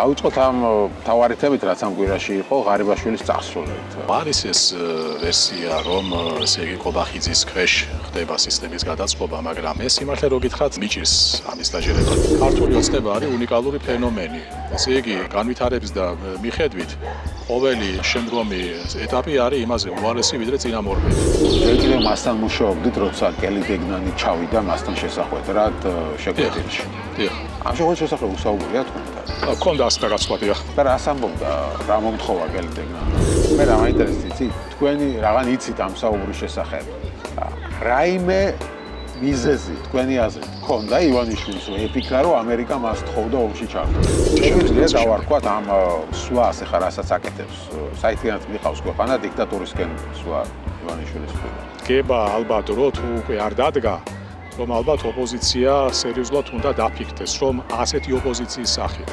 დავიწყოთ ამ მთავარი თემით, რაც ამ კვირაში იყო ღარიბაშვილის წასვლით. არის ეს ვერსია, რომ ესე იგი კობახიძის ქვეშ ხდება სისტემის გადაწყობა, მაგრამ ეს სიმართლე რო გითხრათ, მიჭირს ამის დაჟერება. ქართული ოცნება არის უნიკალური ფენომენი. ესე იგი, განვითარების და მიხედვით ყოველი შემდგომი ეტაპი არის იმაზე უარესი, ვიდრე წინამორბედი. ჯერ კიდევ მასთან მუშაობდით, როცა კელი დეგნანი ჩავიდა მასთან შესახვედრად შეკვეთილში. დიახ. ამ შეხვედრის შესახებ უსაუბრია თქვენ? ქონდა ასეთ რაღაცა, დიახ. და რას ამბობდა, რა მომთხოვა კელი დეგნანი? მე რა მაინტერესებს, იცით, თქვენი რაღაც იცით ამ საუბრის შესახებ. რაიმე მიზეზი თქვენი აზრით ქონდა ივანიშვილის, რომ ეფიქრა, რომ ამერიკა მას თხოვდა ომში ჩართოს. შეგვიძლია დავარქვათ ამ სვლას, ახლა რასაც აკეთებს, საერთოდ მიყავს ქვეყანა დიქტატურისკენ სვლა ივანიშვილის მხრიდან. გება ალბათ რო თუ უკვე არ დადგა, რომ ალბათ ოპოზიცია სერიოზულად უნდა დაფიქრდეს, რომ ასეთი ოპოზიციის სახით,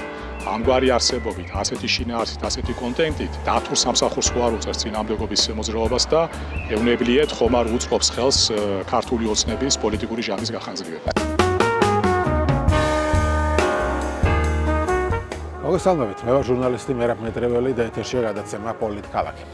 ამგვარი არსებობით, ასეთი შინაარსით, ასეთი კონტენტით დათურ სამსახურს ხო არ უწევს წინააღმდეგობის მოძრაობას და ევნებლიეთ ხომ არ უწყობს ხელს ქართული ოცნების პოლიტიკური ჟამის გახანძრიებას. მოგესალმებით, მე ვარ ჟურნალისტი მერაბ მეტრეველი და ეთერშია გადაცემა პოლიტქალაქი.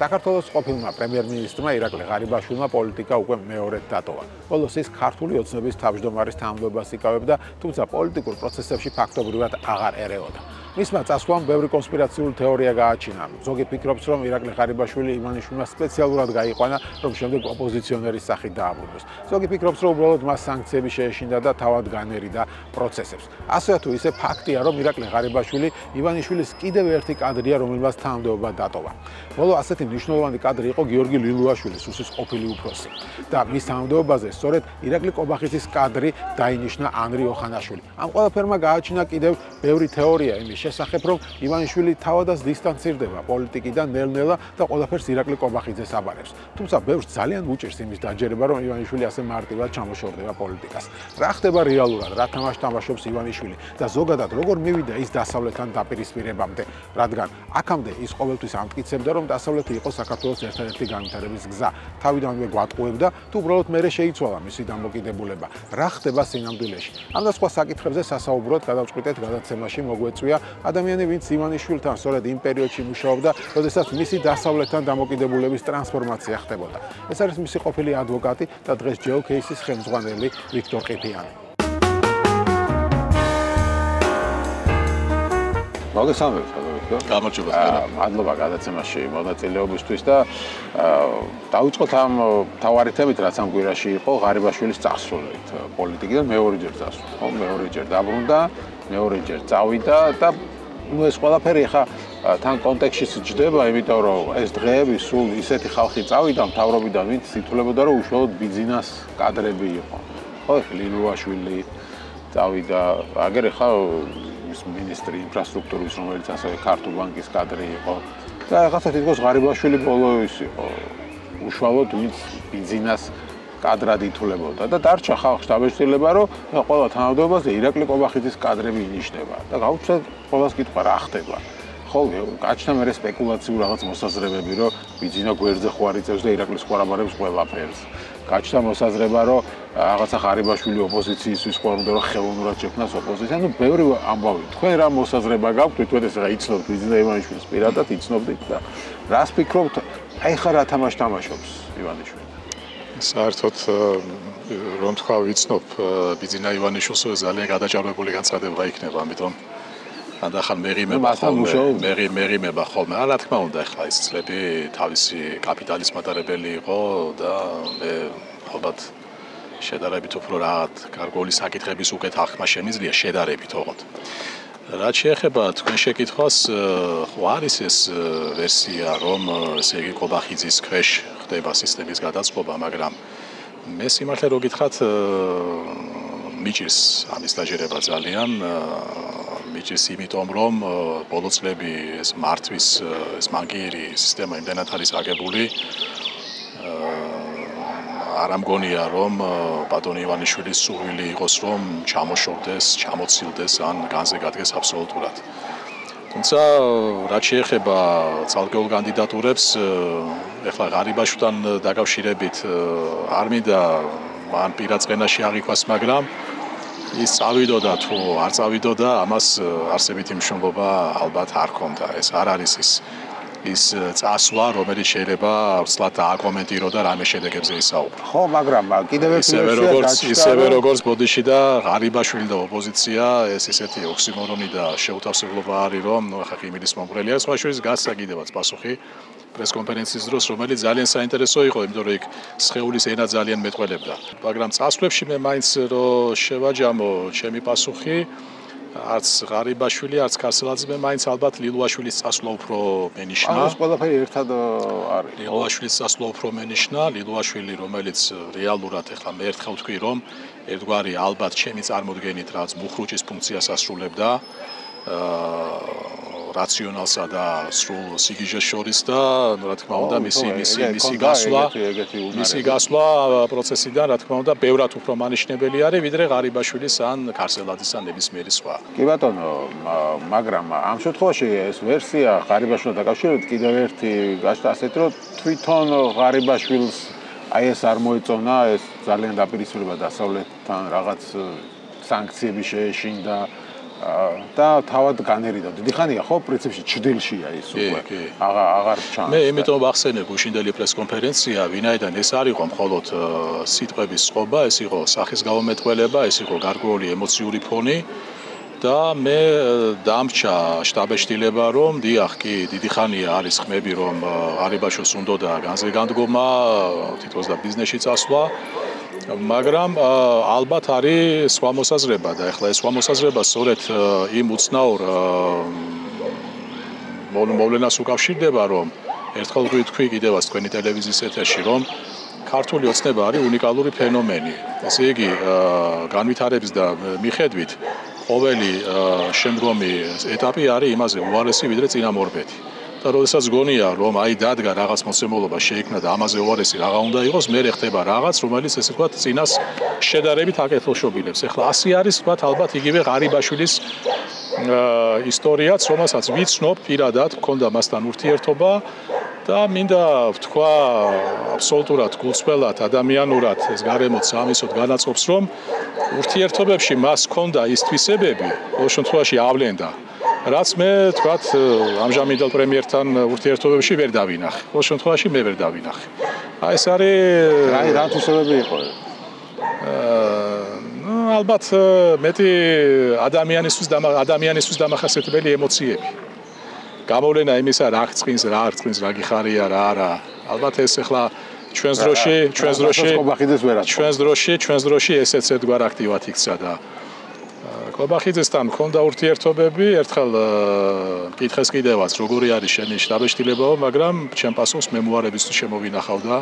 საქართველოს ყოფილმა პრემიერ-მინისტრმა ირაკლი ღარიბაშვილმა პოლიტიკა უკვე მეორედ დატოვა. ბოლოს ის ქართული ოცნების თავმჯდომარის თანამდებობას იკავებდა, თუმცა პოლიტიკურ პროცესებში ფაქტობრივად აღარ ერეოდა. მისმა წასვლამ ბევრი კონსპირაციული თეორია გააჩინა. ზოგი ფიქრობს, რომ ირაკლი ღარიბაშვილი ივანიშვილმა სპეციალურად გაიყვანა, რომ შემდეგ ოპოზიციონერის სახით დააბრუნოს. ზოგი ფიქრობს, რომ უბრალოდ მას სანქციები შეეშინდა და თავად განერიდა პროცესებს. ასე თუ ისე ფაქტია, რომ ირაკლი ღარიბაშვილი ივანიშვილის კიდევ ერთი კადრია, რომელმაც თანამდებობა დატოვა. ბოლო ასეთი მნიშვნელოვანი კადრი იყო გიორგი ლილუაშვილი, სუსის ყოფილი უფროსი. და მის თანამდებობაზე სწორედ ირაკლი კობახიძის კადრი დაინიშნა ანრი ოხანაშვილი. ამ ყველაფერმა გააჩინა კიდევ ბევრი თეორია იმის შესახებ, რომ ივანიშვილი თავადაც დისტანცირდება პოლიტიკიდან ნელ-ნელა და ყველაფერს ირაკლი კობახიძეს აბარებს. თუმცა ბევრს ძალიან უჭირს იმის დაჯერება, რომ ივანიშვილი ასე მარტივად ჩამოშორდება პოლიტიკას. რა ხდება რეალურად, რა თამაშს თამაშობს ივანიშვილი და ზოგადად როგორ მივიდა ის დასავლეთთან დაპირისპირებამდე, რადგან აქამდე ის ყოველთვის ამტკიცებდა, რომ დასავლეთი იყო საქართველოს ერთადერთი განვითარების გზა. თავიდანვე გვატყუებდა, თუ უბრალოდ მერე შეიცვალა მისი დამოკიდებულება. რა ხდება სინამდვილეში? ამ და სხვა საკითხებზე სასაუბროდ გადავწყვიტეთ გადაცემაში მოგვეწვია ადამიანი, ვინც ივანიშვილთან სწორედ იმ პერიოდში მუშაობდა, როდესაც მისი დასავლეთთან დამოკიდებულების ტრანსფორმაცია ხდებოდა. ეს არის მისი ყოფილი ადვოკატი და დღეს ჯეო კეისის ხელმძღვანელი ვიქტორ ყიფიანი. მოგესალმებით, გამარჯობა. მადლობა გადაცემაში მონაწილეობისთვის და დავიწყოთ ამ მთავარი თემით, რაც ამ კვირაში იყო ღარიბაშვილის წასვლით პოლიტიკიდან მეორეჯერ წასვლა. ხო, მეორეჯერ დაბრუნდა, მეორეჯერ წავიდა და ნუ ეს ყველაფერი ხა თან კონტექსტში ჯდება, იმიტომ რომ ეს დღეები სულ ისეთი ხალხი წავიდა მთავრობიდან, ვინც ითვლებოდა, რომ უშუალოდ ბიზნეს კადრები იყო. ხო, ლილუაშვილი წავიდა, აგერ ხა მინისტრი ინფრასტრუქტურის, რომელიც ასევე ქართულ ბანკის კადრი იყო. და რაღაცა თითქოს ღარიბაშვილი ბოლო ის იყო. უშუალოდ ვინც ბიზნეს კადრად ითვლებოდა და დარჩა ხალხს დაბეჭდილება, რომ ყველა თანამდებობაზე ირაკლი კობახიძის კადრები ინიშნება. და გავუჩნდათ ყველას კითხვა რა ხდება. ხო, გაჩნდა მერე სპეკულაციურ რაღაც მოსაზრებები, რომ ბიზნეს გვერდზე ხო არ იწევს და ირაკლის ხო არ აბარებს ყველაფერს. გაჩნდა მოსაზრება, რომ რაღაცა ღარიბაშვილი ოპოზიციისთვის ხო არ უნდა რომ ხელოვნურად შექმნას ოპოზიცია. ნუ ბევრი ამბავი. თქვენ რა მოსაზრება გაქვთ, თქვენ ეს რა იცნობთ ბიზნეს ივანიშვილის პირადად იცნობთ და რას ფიქრობთ, აი ხა რა თამაშს თამაშობს ივანიშვილი? საერთოდ რომ თქვა ვიცნობ ბიზნეს ივანიშვილს ძალიან გადაჭარბებული განცხადება იქნება, ამიტომ ანდახან მერიმება ხოლმე. რა თქმა უნდა, ახლა ის წლები თავისი კაპიტალის მატარებელი იყო და მე ალბათ შედარებით უფრო რაღაც გარკვეული საკითხების უკეთ აღქმა შემიძლია შედარებით ოღონდ. რაც შეეხება თქვენ შეკითხვას, ხო არის ეს ვერსია, რომ ესე იგი კობახიძის ქვეშ ხდება სისტემის გადაწყობა, მაგრამ მე სიმართლე რო გითხრათ, მიჭირს ამის დაჟერება ძალიან. მიჭირს იმიტომ, რომ ბოლო წლები ეს მართვის ეს მანკიერი სისტემა იმდენად არის აგებული, არ ამგონია, რომ ბატონი ივანიშვილის სურვილი იყოს, რომ ჩამოშორდეს, ჩამოცილდეს ან განზე გადგეს აბსოლუტურად. თუმცა რაც შეეხება ცალკეულ კანდიდატურებს, ეხლა ღარიბაშვილთან დაკავშირებით არ მინდა მან პირად წენაში აღიქვას, მაგრამ ის წავიდოდა თუ არ წავიდოდა, ამას არსებითი მნიშვნელობა ალბათ არ ჰქონდა. ეს არ არის ის წასვლა, რომელიც შეიძლება ვცლად დააკომენტირო და რამე შედეგებზე ისაუბრო. ხო, მაგრამ კიდევ ერთი ვერსია ისევე როგორც ბოდიში და ღარიბაშვილი და ოპოზიცია, ეს ისეთი ოქსიმორონი და შეუთავსებლობა არის, რომ ახლა ყიმილის მომხრელია, სხვა შორის გასცა კიდევაც პასუხი პრესკონფერენციის დროს, რომელიც ძალიან საინტერესო იყო, იმიტომ რომ იქ სხეულის ენა ძალიან მეტყველებდა. მაგრამ წასვლებში მე მაინც რომ შევაჯამო ჩემი პასუხი, არც ღარიბაშვილი, არც ქარსელაძე მაინც ალბათ ლილუაშვილის წასვლა უფრო მენიშნა. ეს ყველაფერი ერთად არის. ლილუაშვილის წასვლა უფრო მენიშნა, ლილუაშვილი, რომელიც რეალურად ახლა მე ერთხელ ვთქვი, რომ ერთგვარი ალბათ ჩემი წარმოდგენით რაც მუხრუჭის ფუნქციას ასრულებდა, რაციონალსა და სრულ სიგიჟეს შორის და რა თქმა უნდა მისი გასვლა პროცესიდან რა თქმა უნდა ბევრად უფრო მანიშნებელი არის ვიდრე ღარიბაშვილის ან ქარსელაძის ან ნებისმიერი სხვა. კი ბატონო, მაგრამ ამ შემთხვევაში ეს ვერსია ღარიბაშვილთან დაკავშირებით კიდევ ერთი გაშთა ასეთ რომ თვითონ ღარიბაშვილს აი ეს არ მოეწონა, ეს ძალიან დაპირისპირება დასავლეთთან რაღაც სანქციები შეეშინდა და თავად განერიდა. დიდი ხანია ხო პრინციპში ჭრილშია ის უკვე. აღარ ჩანს. მე იმიტომ ვახსენე გუშინდელი პრესკონფერენცია, ვინაიდან ეს არ იყო მხოლოდ სიტყვების წყობა, ეს იყო სახის გამომეტყველება, ეს იყო გარკვეული ემოციური ფონი და მე დამრჩა შტაბეშტილება, რომ დიახ, კი, დიდი ხანია არის ხმები, რომ ღარიბაშვილს უნდოდა განზე განდგომა, თითქოს და ბიზნესში წასვლა. მაგრამ ალბათ არის სხვა მოსაზრება და ეხლა ეს სხვა მოსაზრება სწორედ იმ უცნაურ მოვლენას უკავშირდება, რომ ერთხელ ვთქვი კიდევაც თქვენი ტელევიზიის ეთერში, რომ ქართული ოცნება არის უნიკალური ფენომენი. ესე იგი, განვითარების და მიხედვით ყოველი შემდგომი ეტაპი არის იმაზე უარესი ვიდრე წინამორბედი. და როდესაც გონია, რომ აი დადგა რაღაც მოცემულობა შეიქმნა და ამაზე უარესი რაღა უნდა იყოს, მე ხდება რაღაც, რომელიც ესე ვთქვათ, წინას შედარებით აკეთილშობილებს. ეხლა ასე არის, ვთქვათ, ალბათ იგივე ღარიბაშვილის ისტორიაც, რომელსაც ვიცნობ პირადად, მქონდა მასთან ურთიერთობა და მინდა ვთქვა აბსოლუტურად გულწრფელად, ადამიანურად, ეს გარემოც ამისოდ განაწყობს, რომ ურთიერთობებში მას ჰქონდა ის თვისებები, ყოველ შემთხვევაში ავლენდა. რაც მე თქვათ ამჟამინდელ პრემიერთან ურთიერთობებში ვერ დავინახე. ყოველ შემთხვევაში მე ვერ დავინახე. აი ეს არის რა თვისებები იყო? ალბათ მეტი ადამიანისთვის დამახასიათებელი ემოციები. გამოვლენა იმისა რა აღწყინს, რა არ აღწყინს, რა გიხარია, რა არა. ალბათ ეს ახლა ჩვენს დროში ესეც ერთგვარ აქტივად იქცა და კობახიძესთან მქონდა ურთიერთობები, ერთხელ მკითხეს კიდევაც, როგორი არის შენი შტაბეშტილებაო, მაგრამ ჩემ პასუხს მემუარებისთვის შემოვინახავ და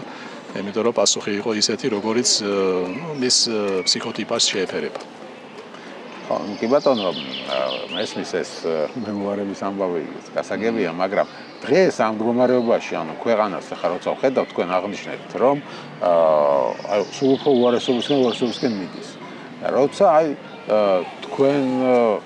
იმიტომ რომ პასუხი იყო ისეთი, როგორიც მის ფსიქოტიპას შეეფერება. ხო, კი ბატონო, მესმის ეს მემუარების ამბავი გასაგებია, მაგრამ დღეს ამ მდგომარეობაში, ანუ ქვეყანას ახლა როცა ვხედავ, თქვენ აღნიშნეთ, რომ აი სულ უფრო უარესობისკენ მიდის. როცა აი თქვენ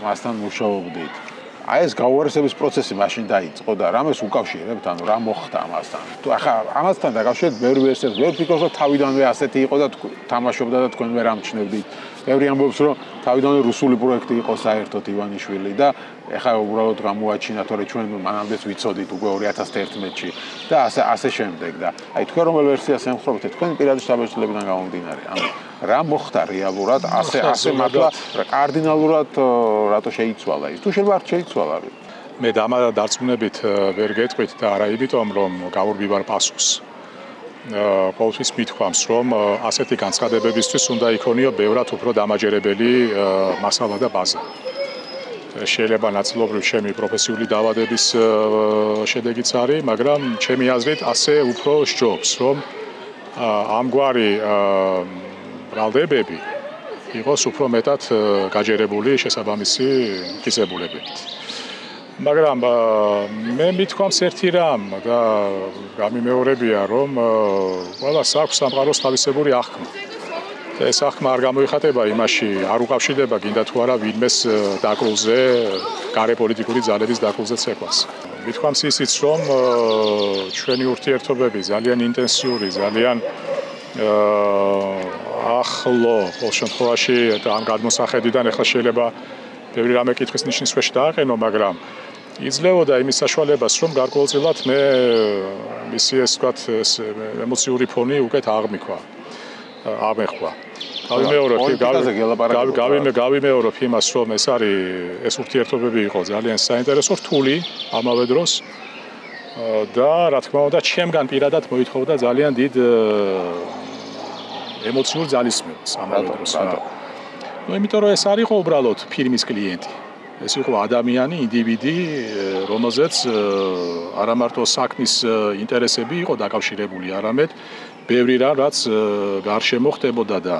მასთან მუშაობდით. აი ეს გაუარესების პროცესი მაშინ დაიწყო და რამეს უკავშირებთ, ანუ რა მოხდა ამასთან? თუ ახლა ამასთან დაკავშირებით ბევრი ვერსიას, ვერ ვფიქრობ, რომ თავიდანვე ასეთი იყო და თამაშობდა და თქვენ ვერ ამჩნევდით. ბევრი ამბობს, რომ თავიდანვე რუსული პროექტი იყო საერთოდ ივანიშვილი და ეხლა უბრალოდ გამოაჩინა, თორე ჩვენ მანამდეც ვიცოდით უკვე 2011-ში და ასე შემდეგ და აი თქვენ რომელ ვერსიას ემხრობთ, თქვენ პირადი შტაბეშტილებიდან გამომდინარე. ანუ რა მოხდა რეალურად ასე მართლა კარდინალურად რატო შეიცვალა ის? თუ შეიძლება არ შეიცვალა. მე დარწმუნებით ვერ გეტყვით და არა იმიტომ რომ გავურბივარ პასუხს. ყოველთვის მithქვამს რომ ასეთი განცხადებებისთვის უნდა იქონიო ბევრად უფრო დამაჯერებელი მასალა და ბაზა. შეიძლება ნაწილობრივ ჩემი პროფესიული დაავადების შედეგიც არის, მაგრამ ჩემი აზრით ასე უფრო სჯობს, რომ ამგვარი ბრალდებები იყოს უფრო მეტად გაჯერებული შესაბამისი მტკიცებულებებით. მაგრამ მე მithქვამს ერთი რამ და გამიმეორებია, რომ ყველას აქვს სამყაროს თავისებური აღქმა. და ეს აღქმა არ გამოიხატება იმაში, არ უკავშირდება გინდა თუ არა ვინმეს დაკრულზე, გარე პოლიტიკური ძალების დაკრულზე ცეკვას. მithქვამს ისიც, რომ ჩვენი ურთიერთობები ძალიან ინტენსიური, ძალიან ახლო ყოველ შემთხვევაში და ამ გადმოსახედიდან ახლა შეიძლება ბევრი რამე კითხვის ნიშნის ქვეშ დააყენო, მაგრამ იძლეოდა იმის საშუალებას, რომ გარკვეულწილად მე მისი ეს ვთქვათ ემოციური ფონი უკეთ აღმეხვა. გავიმეორებ იმას, რომ ეს ურთიერთობები იყო ძალიან საინტერესო, რთული ამავე დროს და რა თქმა უნდა, ჩემგან პირადად მოითხოვდა ძალიან დიდ ემოციურ ძალისხმევას ამავე დროს. იმიტომ რომ ეს არ იყო უბრალოდ ფირმის კლიენტი. ეს იყო ადამიანი, ინდივიდი, რომელზეც არა მარტო საქმის ინტერესები იყო დაკავშირებული, არამედ ბევრი რამ, რაც გარშემო ხდებოდა და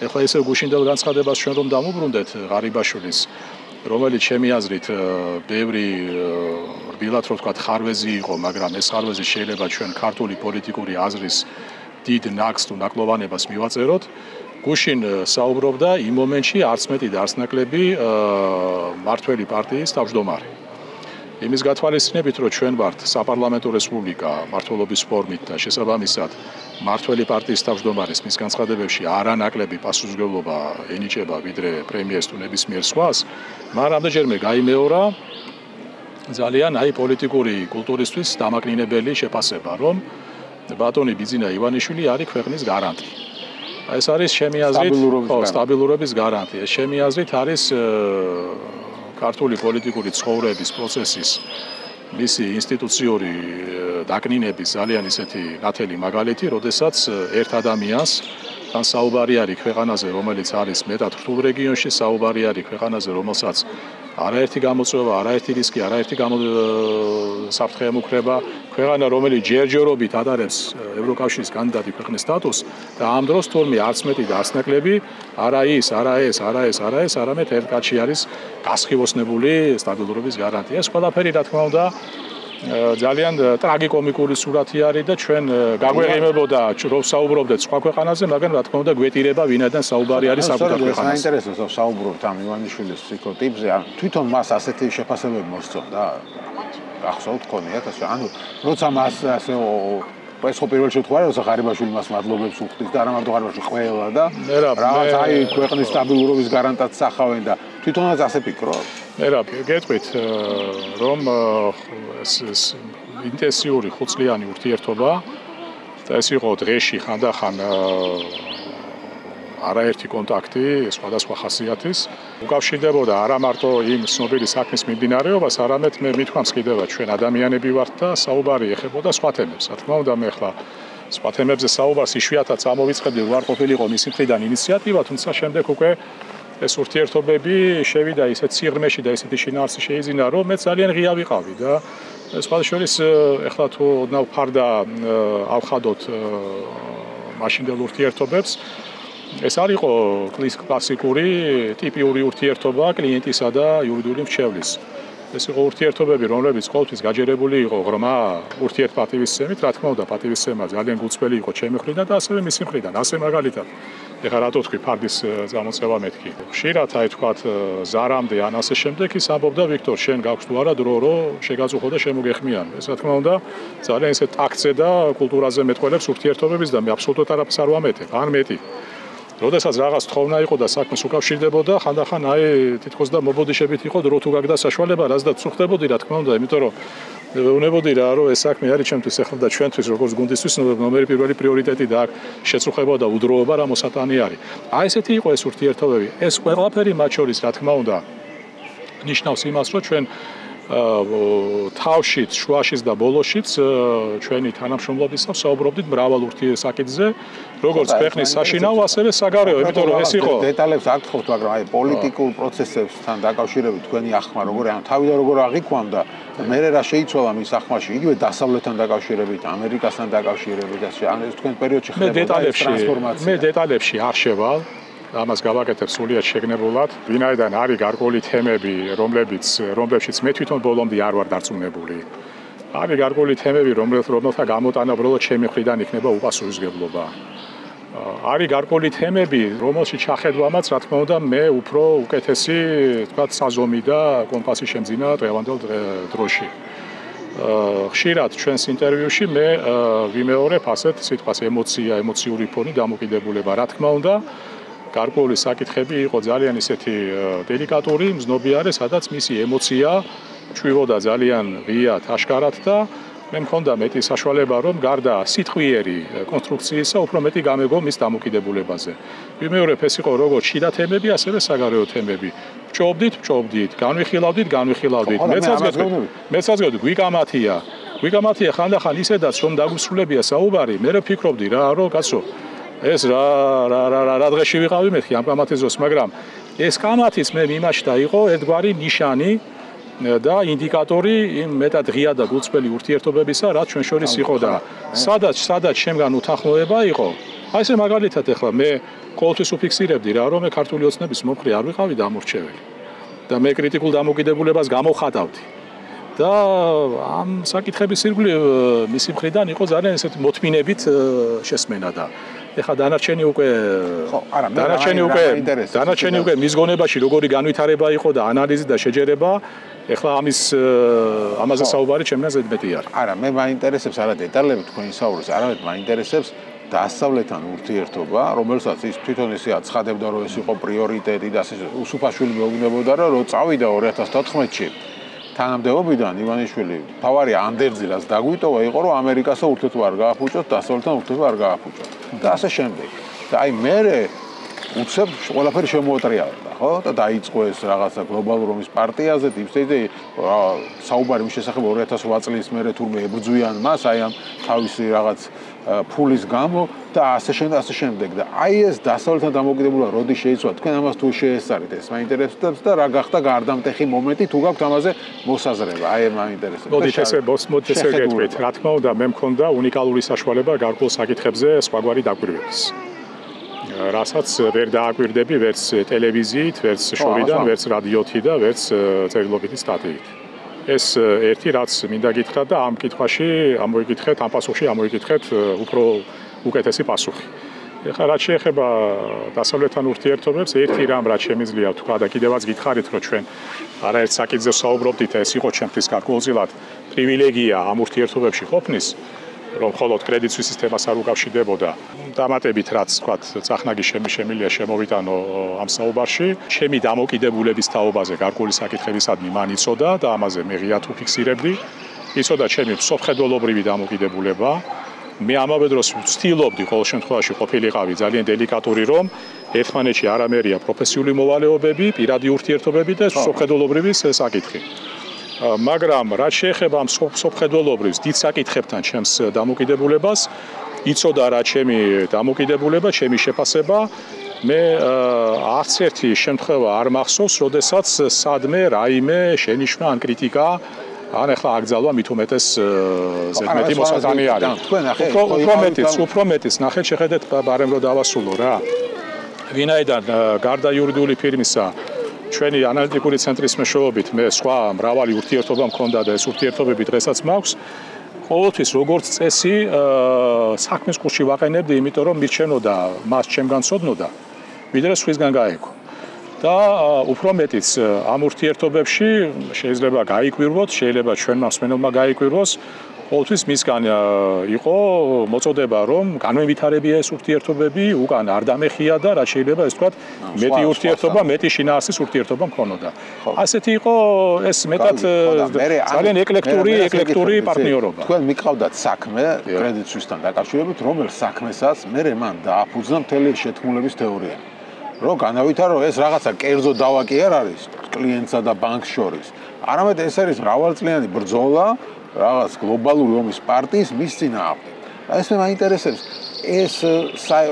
ეხლა ესე გუშინდელ განცხადებას ჩვენ რომ დამუბრუნდეთ ღარიბაშვილის, რომელიც ჩემი აზრით ბევრი რბილად რო ვთქვათ ხარვეზი იყო, მაგრამ ეს ხარვეზი შეიძლება ჩვენ ქართული პოლიტიკური აზრის დიდ ნაკს თუ ნაკლოვანებას მივაწეროთ. გუშინ საუბრობდა იმ მომენტში არც მეტი და არც ნაკლები მართველი პარტიის თავმჯდომარე. იმის გათვალისწინებით, რომ ჩვენ ვართ საპარლამენტო რესპუბლიკა მმართველობის ფორმით და შესაბამისად მართველი პარტიის თავმჯდომარეს მის განცხადებებში არანაკლები პასუხისმგებლობა ენიჭება ვიდრე პრემიერს თუ ნებისმიერ სხვას, მაგრამ ამდენჯერმე გაიმეორა ძალიან პოლიტიკური კულტურისთვის დამაკნინებელი შეფასება, რომ ბატონი ბიძინა ივანიშვილი არის ქვეყნის გარანტი. ეს არის ჩემი აზრით სტაბილურობის გარანტი. ეს ჩემი აზრით არის ქართული პოლიტიკური ცხოვრების პროცესის მისი ინსტიტუციური დაკნინების ძალიან ისეთი ნათელი მაგალითი, როდესაც ერთ ადამიანს თან საუბარი არის ქვეყანაზე, რომელიც არის მეტად რთულ რეგიონში, საუბარი არის ქვეყანაზე, რომელსაც არაერთი გამოწვევა, არაერთი რისკი, არაერთი საფრთხე ემუქრება, ქვეყანა, რომელიც ჯერჯერობით ატარებს ევროკავშირის კანდიდატი ქვეყნის სტატუსს და ამ დროს თურმე არც მეტი და არც ნაკლები არა ეს, არამედ ერთ კაცი არის გასხივოსნებული სტაბილურობის გარანტი. ეს ყველაფერი რა თქმა უნდა ძალიან ტრაგიკომიკური სურათი არის და ჩვენ გაგვეღიმებოდა რომ საუბრობდეთ სხვა ქვეყანაზე, მაგრამ რა თქმა უნდა გვეტირება ვინაიდან საუბარი არის საკუთარ ქვეყანაზე. საინტერესოა საუბრობთ ამ ივანიშვილის ფსიქოტიპზე, თვითონ მას ასეთი შეფასებები მოსწონდა. გახსოვთ ქონიათ ასე, ანუ როცა მას ასე ეს ხო პირველ შემთხვევაში როცა ღარიბაშვილი მას მადლობებს უხდის და არა მარტო ღარიბაშვილი ყველა და რაღაც ქვეყნის სტაბილურობის გარანტად სახავენ და თვითონაც ასე ფიქრობ? გეტყვით რომ ეს ინტენსიური ხუთწლიანი ურთიერთობა და ეს იყო დღეში ხანდახან არაერთი კონტაქტი სხვადასხვა ხასიათის უკავშირდებოდა არა მარტო იმ ცნობილი საქმის მიმდინარეობას, არამედ მე მithქვამს კიდევ ჩვენ ადამიანები ვართ და საუბარი ეხებოდა სხვა თემებს. რა თქმა უნდა, მე ხლა სხვა თემებზე საუბარს იშვიათად წამოვიწყებდი, ვარ ყოფილიყო მისი მხრიდან ინიციატივა, თუმცა შემდეგ უკვე ეს ურთიერთობები შევიდა ისეთ სიღრმეში და ისეთი შინაარსი შეიძინა, რომ მე ძალიან ღია ვიყავი და სხვა შორის ეხლა თუ ნავფარდა ავხადოთ მაშინდელ ურთიერთობებს ეს არ იყო კლასიკური ტიპიური ურთიერთობა კლიენტისა და იურიდიული მრჩევლის. ეს იყო ურთიერთობები, რომლებიც ყოველთვის გაჯერებული იყო ღრმა ურთიერთპატივისცემით, რა თქმა უნდა, პატივისცემა ძალიან გულწრფელი იყო ჩემი მხრიდან და ასევე მისი მხრიდან. ასე მაგალითად, ეხლა რატო თქვი ფარდის გამოწევა მეთქი. ხშირად თქვათ ზარამდე ან ასე შემდეგ ის ამბობდა ვიქტორ, შენ გაქვს თუ არა დრო, რომ შეგაწუხო და შემოგეხმიანო. ეს რა თქმა უნდა, ძალიან ისე ტაქტზე და კულტურაზე მეტყველებს ურთიერთობების და მე აბსოლუტურად არაფერს არ ვამეტებ, ან მეტი. როდესაც რაღაც თხოვნა იყო და საქმეს უკავშირდებოდა, ხანდახან თითქოს და მობოდიშებით იყო დრო თუ გაგდა საშუალება, რაც და წუხდებოდი, რა თქმა უნდა, იმიტომ რომ უნებოდი რა, რომ ეს საქმე არის ჩემთვის ახლა და ჩვენთვის როგორც გუნდისთვის ნომერი პირველი პრიორიტეტი და აქ შეწუხება და უდროობა რა მოსატანი არის. ესეთი იყო ეს ურთიერთობები. ეს ყველაფერი მათ შორის, რა თქმა უნდა, ნიშნავს იმას, რომ ჩვენ თავშიც, შუაშიც და ბოლოშიც ჩვენი თანამშრომლობისას საუბრობდით მრავალ ურთიერთსაკითხზე, როგორც ქვეყნის საშინაო, ასევე საგარეო, იმიტომ რომ ეს იყო დეტალებს არ გთხოვთ, მაგრამ პოლიტიკურ პროცესებთან დაკავშირებით თქვენი ახმა როგორი, ანუ თავიდან როგორ აღიქვამდა, მე რა შეიცვალა მის ახმაში, იგივე დასავლეთთან დაკავშირებით, ამერიკასთან დაკავშირებით, ანუ ეს თქვენ პერიოდში ხდებოდა ტრანსფორმაცია. მე დეტალებში არ შევალ. ამას გავაკეთებ სულიად შეგნებულად. ვინაიდან არის გარკვეული თემები, რომლებშიც მე თვითონ ბოლომდე არ ვარ დარწმუნებული. არის გარკვეული თემები, რომელთა გამოტანა უბრალოდ ჩემი მხრიდან იქნება უპასუხისმგებლობა. არის გარკვეული თემები, რომელშიც ჩახედვამაც, რა თქმა უნდა, მე უფრო უკეთესი, თქვათ, საზომი და კომპასი შემძინა დღევანდელ დროში. ხშირად ჩვენს ინტერვიუში მე ვიმეორებ ასეთ სიტყვას ემოციური ფონი, დამოკიდებულება, რა თქმა უნდა, გარკვეული საკითხები იყო ძალიან ისეთი დელიკატური, მზნობიარე, სადაც მისი ემოცია ჩვივოდა ძალიან ღიად, აშკარად და მე მქონდა მეტი საშუალება, რომ გარდა სიტყვიერი კონსტრუქციისა, უფრო მეტი გამეგო მის დამოკიდებულებაზე. ვიმეორებ, ეს იყო როგორც შიდა თემები, ასევე საგარეო თემები. ვჭობდით, განვიხილავდით. მეც გასაგებია, გვიგამათია ხანდახან ისედაც რომ დაგვისრულებია საუბარი, მე ვფიქრობდი რა, რომ კაცო, ეს რა დღეში ვიყავი მეთქი ამ კამათის დროს, მაგრამ ეს კამათიც მე მიმაჩნდა იყო ერთგვარი ნიშანი და ინდიკატორი იმ მეტად ღია და გულწრფელი ურთიერთობებისა, რაც ჩვენ შორის იყო და სადაც შემგან უთანხმოება იყო. აი ესე მაგალითად ახლა მე ყოველთვის უფიქსირებდი რა, რომ მე ქართული ოცნების მომხრე არ ვიყავი დამორჩეველი და მე კრიტიკულ დამოკიდებულებას გამოვხატავდი. და ამ საკითხების ირგვლივ მისი მხრიდან იყო ძალიან ესეთი მოთმინებით შესმენა და ეხლა დანარჩენი უკვე მის გონებაში როგორი განვითარება იყო და ანალიზი და შეჯერება ეხლა ამაზე საუბარი ჩემს ზედმეტი არის. არა, მე მაინტერესებს არა დეტალები თქვენი საუბრის, არამედ მაინტერესებს დასავლეთთან ურთიერთობა, რომელსაც ის თვითონ ისე აცხადებდა, რომ ეს იყო პრიორიტეტი და ასე უსუფაშვილი მეუბნებოდა, რომ წავიდა 2014-ში თანამდებობიდან ივანიშვილი თავარი ანდერძი რაც დაგვიტოვა იყო, რომ ამერიკასა ურთიერთობა არ გააფუჭოთ, დასავლეთთან ურთიერთობა არ გააფუჭოთ და ასე შემდეგ. და აი მე უცებ ყველაფერი შემოოტრიალდა, ხო? და დაიწყო ეს რაღაცა გლობალურ ომის პარტიაზე, დიპსტეიტი საუბარი მის შესახებ 2008 წლის მერე თურმე ებრძვიან მას აი ამ თავისი რაღაც ფულის გამო და ასე შემდეგ და აი ეს დასავლეთთან დამოკიდებულება როდი შეიცვალა თქვენ ამას თუ შეესწარით ეს მაინტერესებს და რა გახდა გარდამტეხი მომენტი თუ გაქვთ ამაზე მოსაზრება აი მაინტერესებს მოდით ესე გეტყვით რა თქმა უნდა მე მქონდა უნიკალური საშუალება გარკვეულ საკითხებზე სხვაგვარი დაკვირვების რასაც ვერ დააკვირდები ვერც ტელევიზიით ვერც შორიდან ვერც რადიოთი და ვერც წერილობითი სტატიით ეს ერთი რაც მინდა გითხრათ და ამ კითხვაში ამოიგითხეთ ამ პასუხში ამოიგითხეთ უფრო უკეთესი პასუხი. ეხლა რაც შეეხება დასავლეთთან ურთიერთობებს, ერთი რამ რაც შემიძლია თქვა და კიდევაც გითხარით რომ ჩვენ არაერთ საკითხზე საუბრობდით ეს იყო ჩემთვის გარკვეულწილად პრივილეგია ამ ურთიერთობებში ყოფნის რომ მხოლოდ კრედიტ სუისის თემას არ უკავშირდებოდა. დამატებით რაც თქვათ წახნაგი შემიძლია შემოვიტანო ამ საუბარში, ჩემი დამოკიდებულების თაობაზე გარკვეული საკითხებისადმი მან იცოდა და ამაზე მე ღიად უფიქსირებდი. იცოდა ჩემი მსოფლმხედველობრივი დამოკიდებულება. მე ამავე დროს ვცდილობდი ყოველ შემთხვევაში ყოფილიყავი ძალიან დელიკატური რომ ერთმანეთში არ ამერია პროფესიული მოვალეობები, პირადი ურთიერთობები და მსოფლმხედველობრივი საკითხი. მაგრამ რაც შეეხება მსოფლმხედველობრივ დიდ საკითხებთან ჩემს დამოკიდებულებას, იცოდა რა ჩემი დამოკიდებულება, ჩემი შეფასება, მე არც ერთი შემთხვევა არ მახსოვს, როდესაც სადმე რაიმე შენიშვნა ან κρიტიკა ან ახლა აკრძალვა მით უმეტეს ზედმეტი მოსაზრენი არის. უფრო მეტიც ნახეთ შეხედეთ ბარემ რო დავასრულო რა. ვინაიდან გარდა იურიდიული ფირმისა ჩვენი ანალიტიკური ცენტრის მეშვეობით მე სხვა მრავალი ურთიერთობა მქონდა და ეს ურთიერთობები დღესაც მაქვს. ყოველთვის როგორც წესი საქმის კურსში ვაყენებდი, იმიტომ რომ მირჩენოდა მას ჩემგან ცოდნოდა, ვიდრე სხვისგან გაექო. და უფრო მეტიც ამ ურთიერთობებში შეიძლება გაიკვირვოთ, შეიძლება ჩვენმა მსმენელმა გაიკვირვოს, ყოველთვის მისგან იყო მოწოდება რომ განმევითარებია ეს ურთიერთობები, უკან არ დამეხია და რა შეიძლება ეს თქვათ მეტი ურთიერთობა, მეტი შინაარსის ურთიერთობა მქონოდა. ასეთი იყო ეს მეტად ძალიან ეკლექტური პარტნიორობა. თქვენ მიყავდათ საქმე კრედიტ სუისთან დაკავშირებით, რომელ საქმესაც მე მან დააფუძნა მთელი შეთქმულების თეორია. რომ განავითარო ეს რაღაცა კერძო დავა კი არ არის კლიენტსა და ბანკს შორის. არამედ ეს არის მრავალწლიანი ბრძოლა რაღაც გლობალური ომის პარტიის მის წინააღმდეგ. ეს მე მაინტერესებს ეს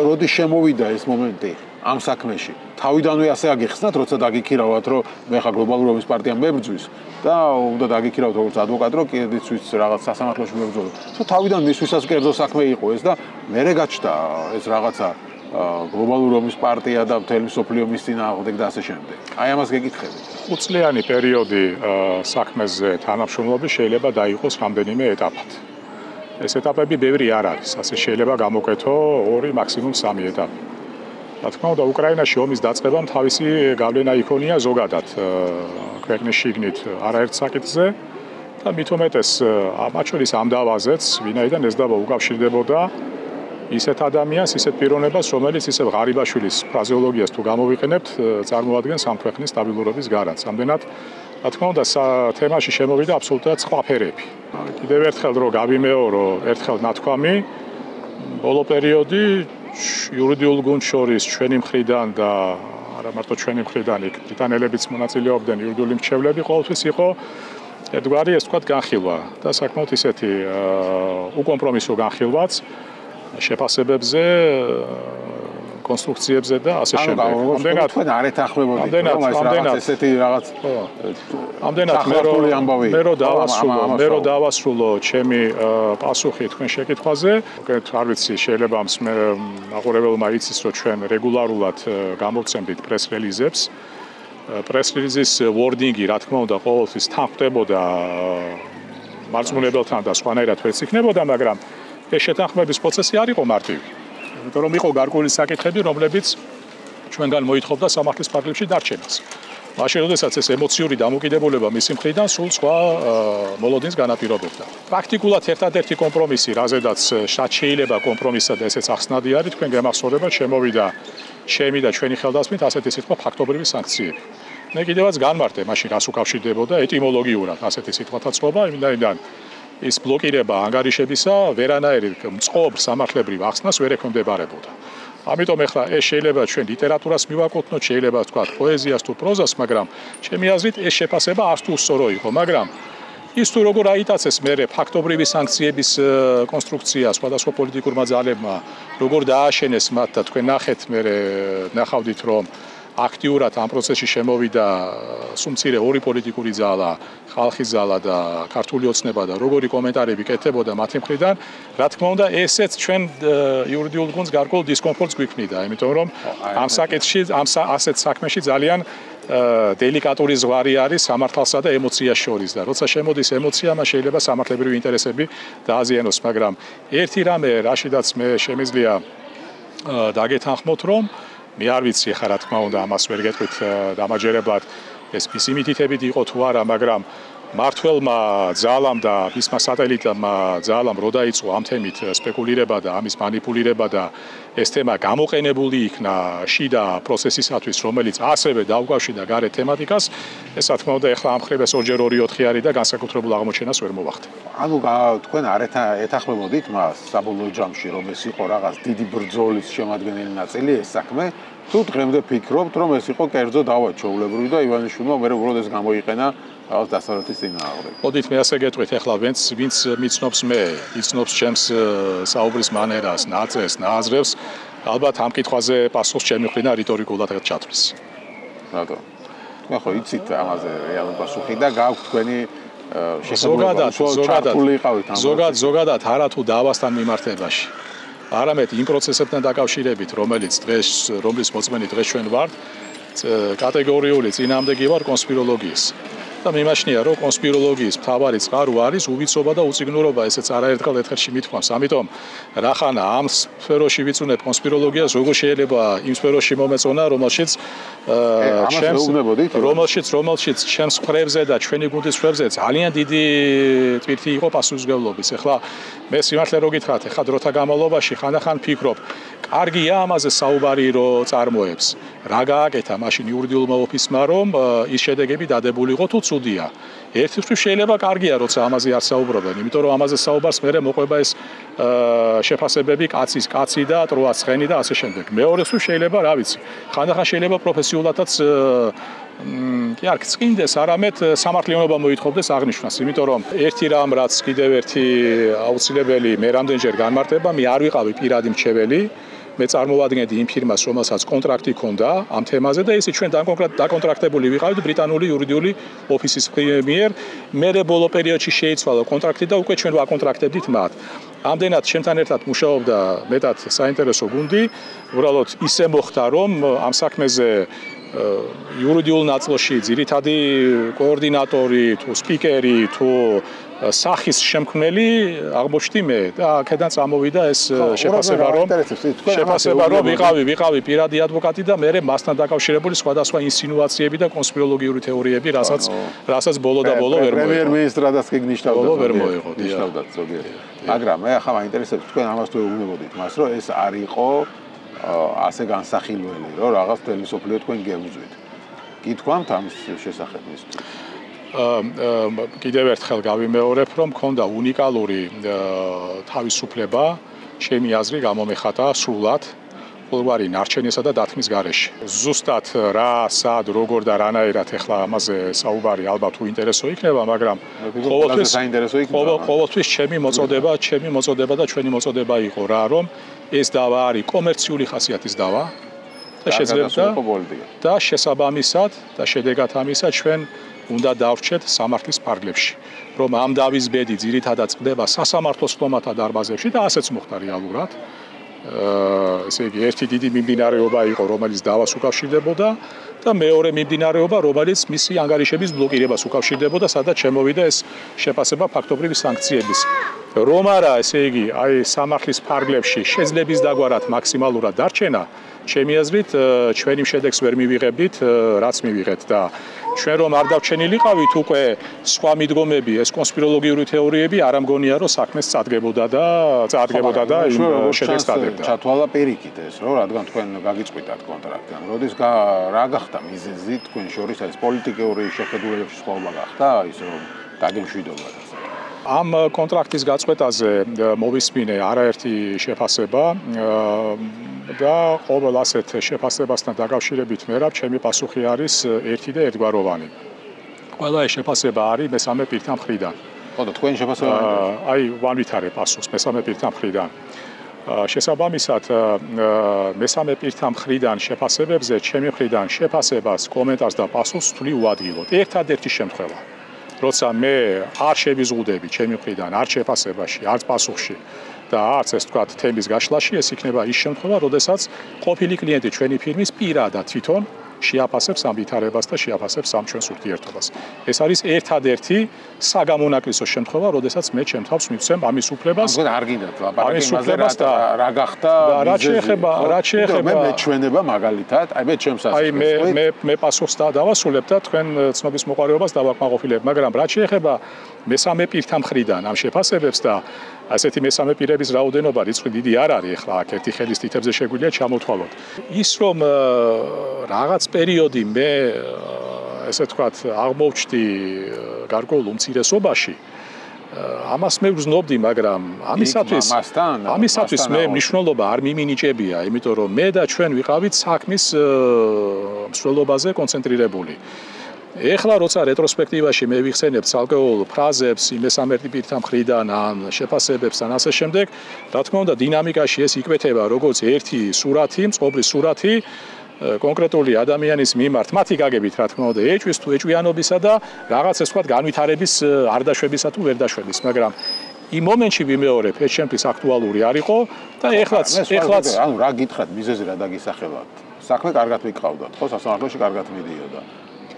როდი შემოვიდა ეს მომენტი ამ საქმეში. თავიდანვე ასე აგიხსნათ, როცა დაგიქირავათ, რომ მე ხა გლობალური ომის პარტია მებრძვის და უნდა დაგიქირავთ როგორც ადვოკატი, რომ კრედიტ სუისის რაღაც სასამართლოში მებრძოლო. თუ თავიდან მისვისაც კერძო საქმე იყო ეს და მერე გაჩნდა ეს რაღაცა გლობალური ომის პარტია და მთელი მსოფლიო მის წინააღმდეგ და ასე შემდეგ. აი ამას გეკითხებით. 5 წლიანი პერიოდი საქმეზე თანამშრომლობის შეიძლება დაიყოს რამდენიმე ეტაპად. ეს ეტაპები ბევრი არ არის, ასე შეიძლება გამოკეთო 2 მაქსიმუმ 3 ეტაპი. რა თქმა უნდა, უკრაინაში ომის დაწყებამ თავისი გავლენა იქონია ზოგადად ქვეყნის შიგნით არაერთ საკითხზე და მით უმეტეს მათ შორის ამ დავაზეც, ვინაიდან ეს დავა უკავშირდებოდა ისეთ ადამიანს, ისეთ პიროვნებას, რომელიც ისევ ღარიბაშვილის ფრაზეოლოგიას თუ გამოვიყენებთ, წარმოადგენს ამ ქვეყნის სტაბილურობის გარანტს. ამდენად, რა თქმა უნდა, თემაში შემოვიდა აბსოლუტურად სხვა ფერები. კიდევ ერთხელ რო გავიმეორო, ერთხელ ნათქვამი, ბოლო პერიოდი იურიდიულ გუნდს შორის ჩვენი მხრიდან და არა მარტო ჩვენი მხრიდან, იქ ბრიტანელებიც მონაწილეობდნენ, იურიდიული მრჩევლები ყოველთვის იყო ერთგვარი, ეს ვთქვათ, განხილვა და საკმაოდ ისეთი უკომპრომისო განხილვაც შეფასებებზე, კონსტრუქციებზე და ასე შემდეგ. ამდენად თქვენ არ ეთანხმებოდით, რომ ეს რაღაც ესეთი რაღაც ამდენად მე რო დავასრულო ჩემი პასუხი თქვენ შეკითხვაზე, არ ვიცი, შეიძლება მაყურებელმა იცის, რომ ჩვენ რეგულარულად გამოვცემდით პრეს-რელიზებს. პრეს-რელიზის wording-ი, რა თქმა უნდა, ყოველთვის თანხმდებოდა მარწმუნებელთან და სხვანაირად ვერც იქნებოდა, მაგრამ ეს შეთანხმების პროცესი არ იყო მარტივი. იმიტომ რომ იყო გარკვეული საკითხები, რომლებიც ჩვენგან მოითხოვდა სამართლის ფარგლებში დარჩენას. მაშინ, როდესაც ეს ემოციური დამოკიდებულება მისი მხრიდან სულ სხვა მოლოდინს განაპირობებდა. პრაქტიკულად ერთადერთი კომპრომისი, რაზედაც შეიძლება კომპრომისად და ესეც ახსნადი არის, თქვენ გემახსოვრებათ, შემოვიდა ჩემი და ჩვენი ხელდასმით ასეთი სიტყვა ფაქტობრივი სანქციები. მე კიდევაც განმარტე, მაშინ რას უკავშირდებოდა ეტიმოლოგიურად ასეთი სიტყვათა წყობა, იმდან ის ბლოკირება ანგარიშებისა ვერანაირი მწყობრ სამართლებრივ ახსნას ვერ ექვემდებარებოდა. ამიტომ ეხლა ეს შეიძლება ჩვენ ლიტერატურას მივაკუთვნოთ, შეიძლება ვთქვათ პოეზიას თუ პროზას, მაგრამ ჩემი აზრით ეს შეფასება არც თუ სწორო იყო, მაგრამ ის თუ როგორ აიტაცეს მერე ფაქტობრივი სანქციების კონსტრუქცია სხვადასხვა პოლიტიკურმა ძალებმა, როგორ დააშენეს მათ და თქვენ ნახეთ მერე ნახავდით რომ აქტიურად ამ პროცესში შემოვიდა სუმცირე ორი პოლიტიკური ძალა, ხალხის ძალა და ქართული ოცნება და როგორი კომენტარები კეთებოდა მათი მხრიდან, რა თქმა უნდა, ესეც ჩვენ იურიდიულ გუნდს გარკვეულ დისკომფორტს გვიქმნიდა, იმიტომ რომ ამ საკითხში, ასეთ საქმეში ძალიან დელიკატური ზღვარი არის სამართალსა და ემოციას შორის და როცა შემოდის ემოცია, მას შეიძლება სამართლებრივი ინტერესები დააზიანოს, მაგრამ ერთი რამე, რაშიდაც მე შემიძლია დაგეთანხმოთ, რომ მე არ ვიცი ხა რა თქმა უნდა ამას ვერ გეტყვით დამაჯერებლად ეს მისი მითითებით იყო თუ არა, მაგრამ მართველმა ძალამ და მისმა სატელიტმა ძალამ რო დაიწყო ამ თემით სპეკულირება და ამის манипуლირება და ეს თემა გამოყენებული იქნა შიდა პროცესისათვის, რომელიც ასევე დაუკავშირდა გარეთ თემატიკას, ეს რა თქმა უნდა ეხლა ამ ხრებას 2x2 არის და განსაკუთრებულ აღმოჩენას ვერ მოვახდე. ანუ თქვენ არ ეთანხმებოდით მას საბოლოო ჯამში, რომ ეს იყო რაღაც დიდი ბრძოლის შემადგენელი ნაწილი ეს საქმე, თუ დღემდე ფიქრობთ, რომ ეს იყო კერძო დავა ჩაულებრივი და ივანიშვილმა მე უბრალოდ ეს გამოიყენა რაღაც დასავლეთის წინააღმდეგ. მოდით მე ასე გეტყვით, ეხლა ვინც მიცნობს მე, იცნობს ჩემს საუბრის მანერას, ნაწეს, ნააზრევს, ალბათ ამ კითხვაზე პასუხს ჩემი მხრიდან რიტორიკულად ჩათვლის. რატო? მე ხო იცით ამაზე რეალური პასუხი და გაქვთ თქვენი ზოგადად არა თუ დავასთან მიმართებაში. არამედ იმ პროცესებთან დაკავშირებით, რომლის მოწმენი დღეს ჩვენ ვართ, კატეგორიული წინააღმდეგი ვარ კონსპიროლოგიის. და მიმაჩნია, რომ კონსპიროლოგიის მთავარი წყარო არის უვიცობა და უწიგნურობა, ესეც არაერთხელ ეთხერში მithქვამს. ამიტომ რახანა ამ სფეროში ვიწუნებ კონსპიროლოგიას, როგორ შეიძლება იმ სფეროში მომეწონა, რომელშიც ჩემს მხრებზე და ჩვენი გუნდის მხრებზე ძალიან დიდი ტვირთი იყო პასუხისმგებლობის. ეხლა მე სიმართლე რო გითხრათ, ეხლა დროთა განმავლობაში ხანდახან ფიქრობ, კარგია ამაზე საუბარი რო წარმოებს. რა გააკეთა მაშინ იურიდიულმა ოფისმა, რომ ის შედეგები დადებულიყო თუ ცუდია. ერთი მხრივ შეიძლება კარგია, როცა ამაზე არ საუბრობენ, იმიტომ რომ ამაზე საუბარს მერე მოყვება ეს შეფასებები კაცის კაცი და ტროა ცხენი და ასე შემდეგ. მეორე მხრივ შეიძლება, რა ვიცი, ხანდახან შეიძლება პროფესიულადაც კი არ წინდეს, არამედ სამართლიანობა მოითხოვდეს აღნიშვნას, იმიტომ რომ ერთი რამ რაც კიდევ ერთი აუცილებელი მე რამდენჯერ განმარტება, მე არ ვიყავი პირადი მრჩეველი, მე წარმოვადგენდი იმ ფირმას, რომელსაც კონტრაქტი ჰქონდა ამ თემაზე და ისე ჩვენ დაკონტრაქტებული ვიყავით ბრიტანული იურიდიული ოფისის მიერ. მე ბოლო პერიოდში შეიცვალა კონტრაქტი და უკვე ჩვენ ვაკონტრაქტებდით მათ. ამდენად ჩემთან ერთად მუშაობდა მეტად საინტერესო გუნდი, უბრალოდ ისე მოხდა, რომ ამ საქმეზე იურიდიულ ნაწილში ძირითადი კოორდინატორი თუ სპიკერი თუ სახის შემქმნელი აღმოჩნდი მე და აქედან წამოვიდა ეს შეფასება რომ ვიყავი პირადი ადვოკატი და მე მასთან დაკავშირებული სხვადასხვა ინსინუაციები და კონსპიროლოგიური თეორიები, რასაც ბოლო და ბოლო ვერ მოიღო. პრემიერ-მინისტრადაც კი გნიშნავდა. ბოლო ვერ მოიღო. ნიშნავდათ ზოგიერთი. მაგრამ მე ახლა მაინტერესებს თქვენ ამას თუ ეუბნებოდით მას რომ ეს არ იყო ასე განსახილველი რომ რაღაც თელესოფლიო თქვენ გეუძვით. გითქვამთ ამის შესახებ მისთვის? კიდევ ერთხელ გავიმეორებ, რომ მქონდა უნიკალური თავისუფლება, ჩემი აზრი გამომეხატა სრულად ყოველგვარი ნარჩენისა და დათმის გარეშე. ზუსტად რა, სად, როგორ და რანაირად ახლა ამაზე საუბარი ალბათ უინტერესო იქნება, მაგრამ ყოველთვის ჩემი მოწოდება და ჩვენი მოწოდება იყო რა, რომ ეს დავა არის კომერციული ხასიათის დავა და შეიძლება და შესაბამისად და შედეგად ამისა ჩვენ უნდა დავრჩეთ სამართლის ფარგლებში, რომ ამ დავის ბედი ძირითადად წყდება სასამართლო სხდომათა დარბაზებში და ასეც მოხდა რეალურად. ესე იგი, ერთი დიდი მიმდინარეობა იყო, რომელიც დავას უკავშირდებოდა და მეორე მიმდინარეობა, რომელიც მისი ანგარიშების ბლოკირებას უკავშირდებოდა, სადაც შემოვიდა ეს შეფასება ფაქტობრივი სანქციების. რომ არა, ესე იგი, აი სამართლის ფარგლებში შეძლების დაგვარად მაქსიმალურად დარჩენა, ჩემი აზრით, ჩვენი შედეგს ვერ მივიღებდით, რაც მივიღეთ და ჩვენ რომ არ დავჩენილიყავით უკვე სხვა მიდგომები, ეს კონსპიროლოგიური თეორიები არ ამგონია რომ საქმეს წადგებოდა და შედეგს დადებდა. ჩათვალა პირიქით ეს რომ რადგან თქვენ გაგიწყვიტათ კონტრაქტი, ან როდის რა გახდა მიზეზი თქვენ შორის ეს პოლიტიკური შეხედულების სხვაობა გახდა ის რომ დაგემშვიდობათ ასე. ამ კონტრაქტის გაწყვეტაზე მოვისმინე არაერთი შეფასება და ყოველ ასეთ შეფასებასთან დაკავშირებით მერაბ ჩემი პასუხი არის ერთი და ერთგვაროვანი. ყველა ეს შეფასება არის მესამე პირთა მხრიდან. ხო და თქვენი შეფასება აი ვანვითარებ პასუხს მესამე პირთა მხრიდან. შესაბამისად მესამე პირთა მხრიდან შეფასებებზე ჩემი მხრიდან შეფასებას, კომენტარს და პასუხს ვთვლი უადგილოდ. ერთადერთი შემთხვევა როცა მე არ შევიზღუდები ჩემი მხრიდან არ შეფასებაში, არც პასუხში და არც ეს თქვა თემის გაშლაში, ეს იქნება ის შემთხვევა, როდესაც ყოფილი კლიენტი ჩვენი ფირმის პირადად თვითონ შეაფასებს ამ ვითარებას და შეაფასებს ამ ჩვენს ურთიერთობას. ეს არის ერთადერთი საგამონაკლისო შემთხვევა, როდესაც მე ჩემ თავს მივცემ ამის უფლებას. არ გინდათ ლაპარაკი მასზე რა გახდა რა შეეხება მე მეჩვენება მაგალითად, აი მე ჩემს ასეთ. აი მე პასუხს დავასრულებ და თქვენ ცნობის მოყარეობას დავაკმაყოფილებ, მაგრამ რა შეეხება მესამე პირთა მხრიდან ამ შეფასებებს და ასეთი მესამე პირების რაოდენობა რიცხვი დიდი არ არის ახლა აქ ერთი ხელის თითებზე შეგვიძლია ჩამოთვალოთ. ის რომ რაღაც პერიოდი მე ესე ვთქვათ აღმოვჩდი გარკვეულ უმცირესობაში ამას მე ვზნობდი, მაგრამ ამისათვის მე მნიშვნელობა არ მიმინიჭებია, იმიტომ რომ მე და ჩვენ ვიყავით საქმის მსვლელობაზე კონცენტრირებული. ეხლა როცა რეტროსპექტივაში მე ვიხსენებ ცალკეულ ფრაზებს მესამე პირთა მხრიდან ან შეფასებებს ან ასე შემდეგ, რა თქმა უნდა დინამიკაში ეს იკვეთება როგორც ერთი სურათი, მწყობლის სურათი კონკრეტული ადამიანის მიმართ, მათი გაგებით რა თქმა უნდა ეჭვის თუ ეჭვიანობისა და რაღაც ეს ვთქვათ განვითარების არ დაშვებისა თუ ვერ დაშვების, მაგრამ იმ მომენტში ვიმეორებ, ეს ჩემთვის აქტუალური არ იყო და ეხლაც ანუ რა გითხრათ მიზეზი რა დაგისახელოთ? საქმე კარგად ვიყავდათ, ხო, სასამართლოში კარგად მიდიოდა.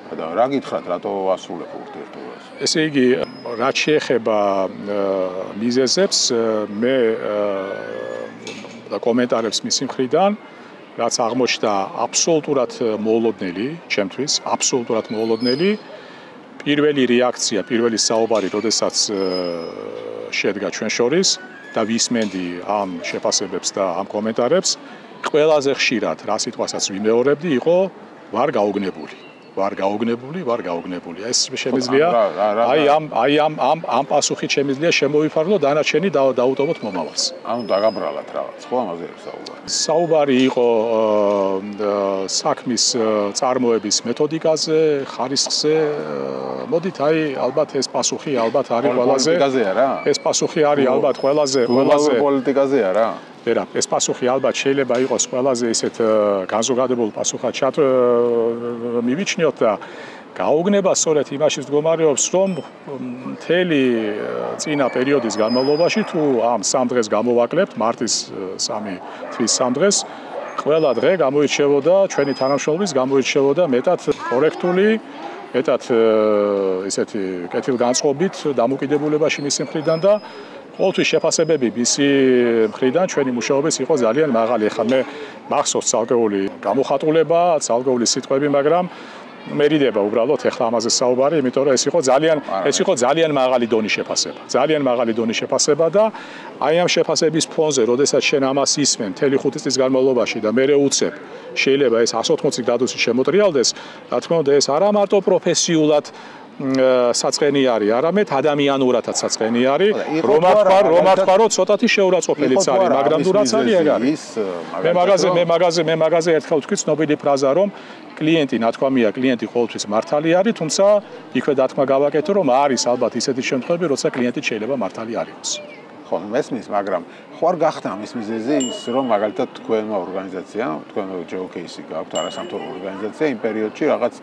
და რა გითხრათ, რატო ასრულებ ურთიერთობას? ესე იგი, რაც შეეხება მიზეზებს, მე და კომენტარებს მისი მხრიდან, რაც აღმოჩნდა აბსოლუტურად მოულოდნელი, ჩემთვის, აბსოლუტურად მოულოდნელი, პირველი რეაქცია, პირველი საუბარი, როდესაც შედგა ჩვენ შორის და ვისმენდი ამ შეფასებებს და ამ კომენტარებს, ყველაზე ხშირად, რა სიტყვასაც ვიმეორებდი, იყო ვარ გაუგნებული. ეს შემიძლია აი ამ პასუხით შემიძლია შემოვიფარგლო დანარჩენი დაუტოვოთ მომავალს. ანუ დაგაბრალათ რაღაც, ხო, ამაზე საუბარი. საუბარი იყო საქმის წარმოების მეთოდიკაზე, ხარისხზე. მოდით, აი ალბათ ეს პასუხი ალბათ არის ყველაზე პოლიტიკაზეა რა? ეს პასუხი არის ალბათ ყველაზე პოლიტიკაზეა რა? ეს პასუხი ალბათ შეიძლება იყოს ყველაზე ისეთ განზოგადებულ პასუხად მივიჩნიოთ და გაუგნება სწორედ იმაში მდგომარეობს, რომ მთელი წინა პერიოდის განმავლობაში თუ ამ 3 დღეს გამოვაკლებთ, მარტის 3 თვის 3 დღეს, ყველა დღე გამოირჩეოდა ჩვენი თანამშრომლობის გამოირჩეოდა მეტად კორექტული მეტად ესეთი კეთილგანწყობით დამოკიდებულებაში მისი მხრიდან და ყოველთვის შეფასებები მისი მხრიდან ჩვენი მუშაობის იყო ძალიან მაღალი. ახლა მე მახსოვს ცალკეული გამოხატულება, ცალკეული სიტყვები, მაგრამ მერიდება უბრალოდ ახლა ამაზე საუბარი, იმიტომ რომ ეს იყო ძალიან მაღალი დონის შეფასება. ძალიან მაღალი დონის შეფასება და აი ამ შეფასების ფონზე, როდესაც შენ ამას ისმენ მთელი 5 წლის განმავლობაში და მერე უცებ, შეიძლება ეს 180 გრადუსი შემოტრიალდეს, რა თქმა უნდა, ეს არა მარტო პროფესიულად საწყენი არის, არამედ ადამიანურადაც საწყენი არის, რომ თქვა, რომ ცოტათი შეურაცხყოფელიც არის, მაგრამ დურაც არის ეგ არის. მე მაგაზე ერთხელ ვთქვი ცნობილი ფრაზა, რომ კლიენტი, ნათქვამია, კლიენტი ყოველთვის მართალი არის, თუმცა იქვე დათქმა გავაკეთო, რომ არის ალბათ ისეთი შემთხვევები, როცა კლიენტი შეიძლება მართალი არ იყოს. ხო, მესმის, მაგრამ ხوار გახდა ამის მიზეზი ის, რომ მაგალითად თქვენმა ორგანიზაციამ, თქვენო ჯეოკეისი გაქვთ არასამთავრობო ორგანიზაცია, იმ პერიოდში რაღაც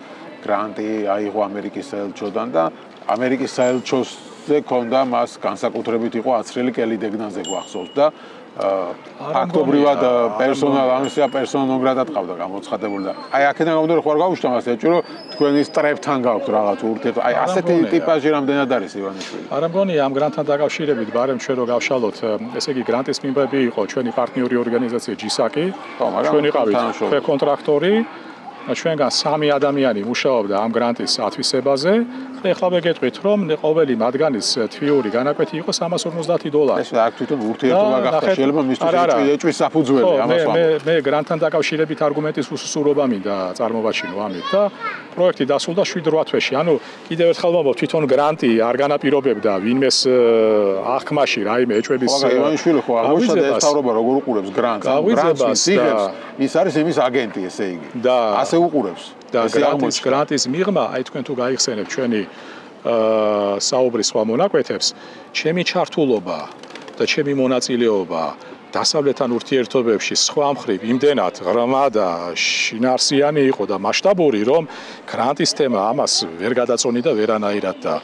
გრანტი აიღო ამერიკის საელჩოდან და ამერიკის საელჩოზე ქონდა მას განსაკუთრებით იყო აცრელი კელი დეგნაზე გვახსოვს და ფაქტობრივად პერსონა ნონ გრატად ყავდა გამოცხადებული და აი აქედან გამომდინარე ხوار გავუშვამ ასე ეჭვი რომ თქვენი სტრეფთან გაქვთ რაღაც ურთიერთობა აი ასეთი ტიპაჟი რამდენად არის ივანიშვილი არა მგონია ამ გრანტთან დაკავშირებით ბარემ ჩვენ რო გავშალოთ ესე იგი გრანტის მიმდევარი იყო ჩვენი პარტნიორი ორგანიზაცია GSAC-ი ჩვენ იყავით კონტრაქტორი ჩვენგან 3 ადამიანი მუშაობდა ამ გრანტის ათვისებაზე და ეხლა მეგეთყვით რომ ყოველი მათგანის თვიური განაკვეთი იყო $350. ეს აქ თვითონ ურთიერთობა გახდა შეიძლება მისთვის ეჭვის საფუძველი ამას მე გრანტთან დაკავშირებით არგუმენტის უსუსურობა მინდა წარმოვაჩინო ამით და პროექტი დასრულდა 7-8 თვეში ანუ კიდევ ერთხელ ვამბობ თვითონ გრანტი არ განაპირობებდა ვინმეს აღქმაში რაიმე ეჭვების ივანიშვილი ხო აღმოჩნდა ეს თავრობა როგორ უყურებს გრანტს გრანტს იღებს ის არის იმის აგენტი ესე იგი და ასე უყურებს და გრანტის მიღმა აი თქვენ თუ გაიხსენებთ ჩვენი საუბრის სხვა მონაკვეთებს ჩემი ჩართულობა და ჩემი მონაწილეობა დასავლეთთან ურთიერთობებში სხვა მხრივ იმდენად ღრმა და შინაარსიანი იყო და მასშტაბური რომ გრანტის თემა ამას ვერ გადაწონი და ვერანაირად და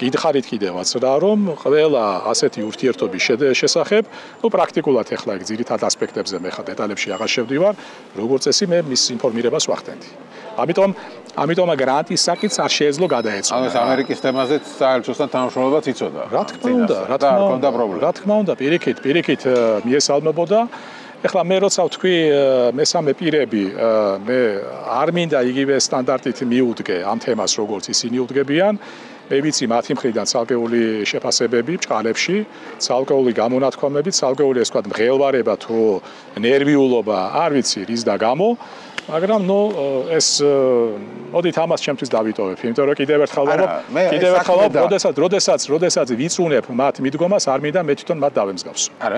გითხარით კიდევაც რა რომ ყველა ასეთი ურთიერთობის შესახებ ნუ პრაქტიკულად ახლა ეგ ძირითად ასპექტებზე მე ხა დეტალებში აღარ შევდივარ როგორც წესი მე მის ინფორმირებას ვახდენდი ამიტომ გრანტის საკითხს არ შეეძლო გადაეცომა ანუ ეს ამერიკის თემაზეც საელჩოსთან თანამშრომლობაც იცოდა რა თქმა უნდა პირიქით მიესალმებოდა ეხლა მე როცა ვთქვი მესამე პირები მე არ მინდა იგივე სტანდარტით მიუდგე ამ თემას როგორც ისინი უდგებიან მე ვიცი მათი მხრიდან ცალკეული შეფასებები ბჭყალებში, ცალკეული გამონათქვამები, ცალკეული ეს ვთქვათ მღელვარება თუ ნერვიულობა, არ ვიცი რის და გამო, მაგრამ ნუ ეს მოდით ამას ჩემთვის დავიტოვებ, იმიტომ რომ კიდევ ერთხელ როდესაც ვიწუნებ მათ მიდგომას, არ მინდა მე თვითონ მათ დავემსგავსო. არა,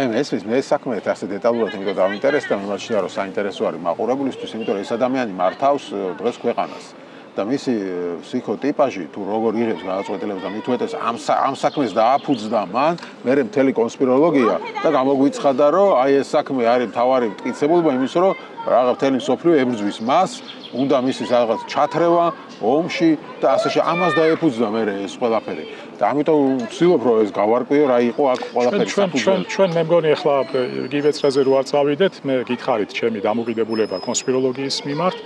მე საქმეეთ ასე დეტალურად იმიტომ დავინტერესდა, მიმაჩნია რომ საინტერესო არის მაყურებლისთვის, იმიტომ რომ ეს ადამიანი მართავს დღეს ქვეყანას. და მისი ფსიქოტიპაჟი თუ როგორ იღებს გადაწყვეტილებას და მithuetes ამ საქმეს დააფუძდა მან მე მთელი კონსპიროლოგია და გამოგვიცხადა რომ აი ეს საქმე არის მთავარი მტკიცებულება იმის რომ რაღაც მთელი მსოფლიო ებრძვის მას უნდა მისი რაღაც ჩათრევა ომში და ასე ამას დაეფუძნა მე ეს ყველაფერი და ამიტომ ვცდილობ რომ ეს გავარკვიო რა იყო აქ ყველაფერი საფუძველი ჩვენ მე მგონი ახლა იგივე წრეზე რო არ წავიდეთ მე გითხარით ჩემი დამოკიდებულება კონსპიროლოგიის მიმართ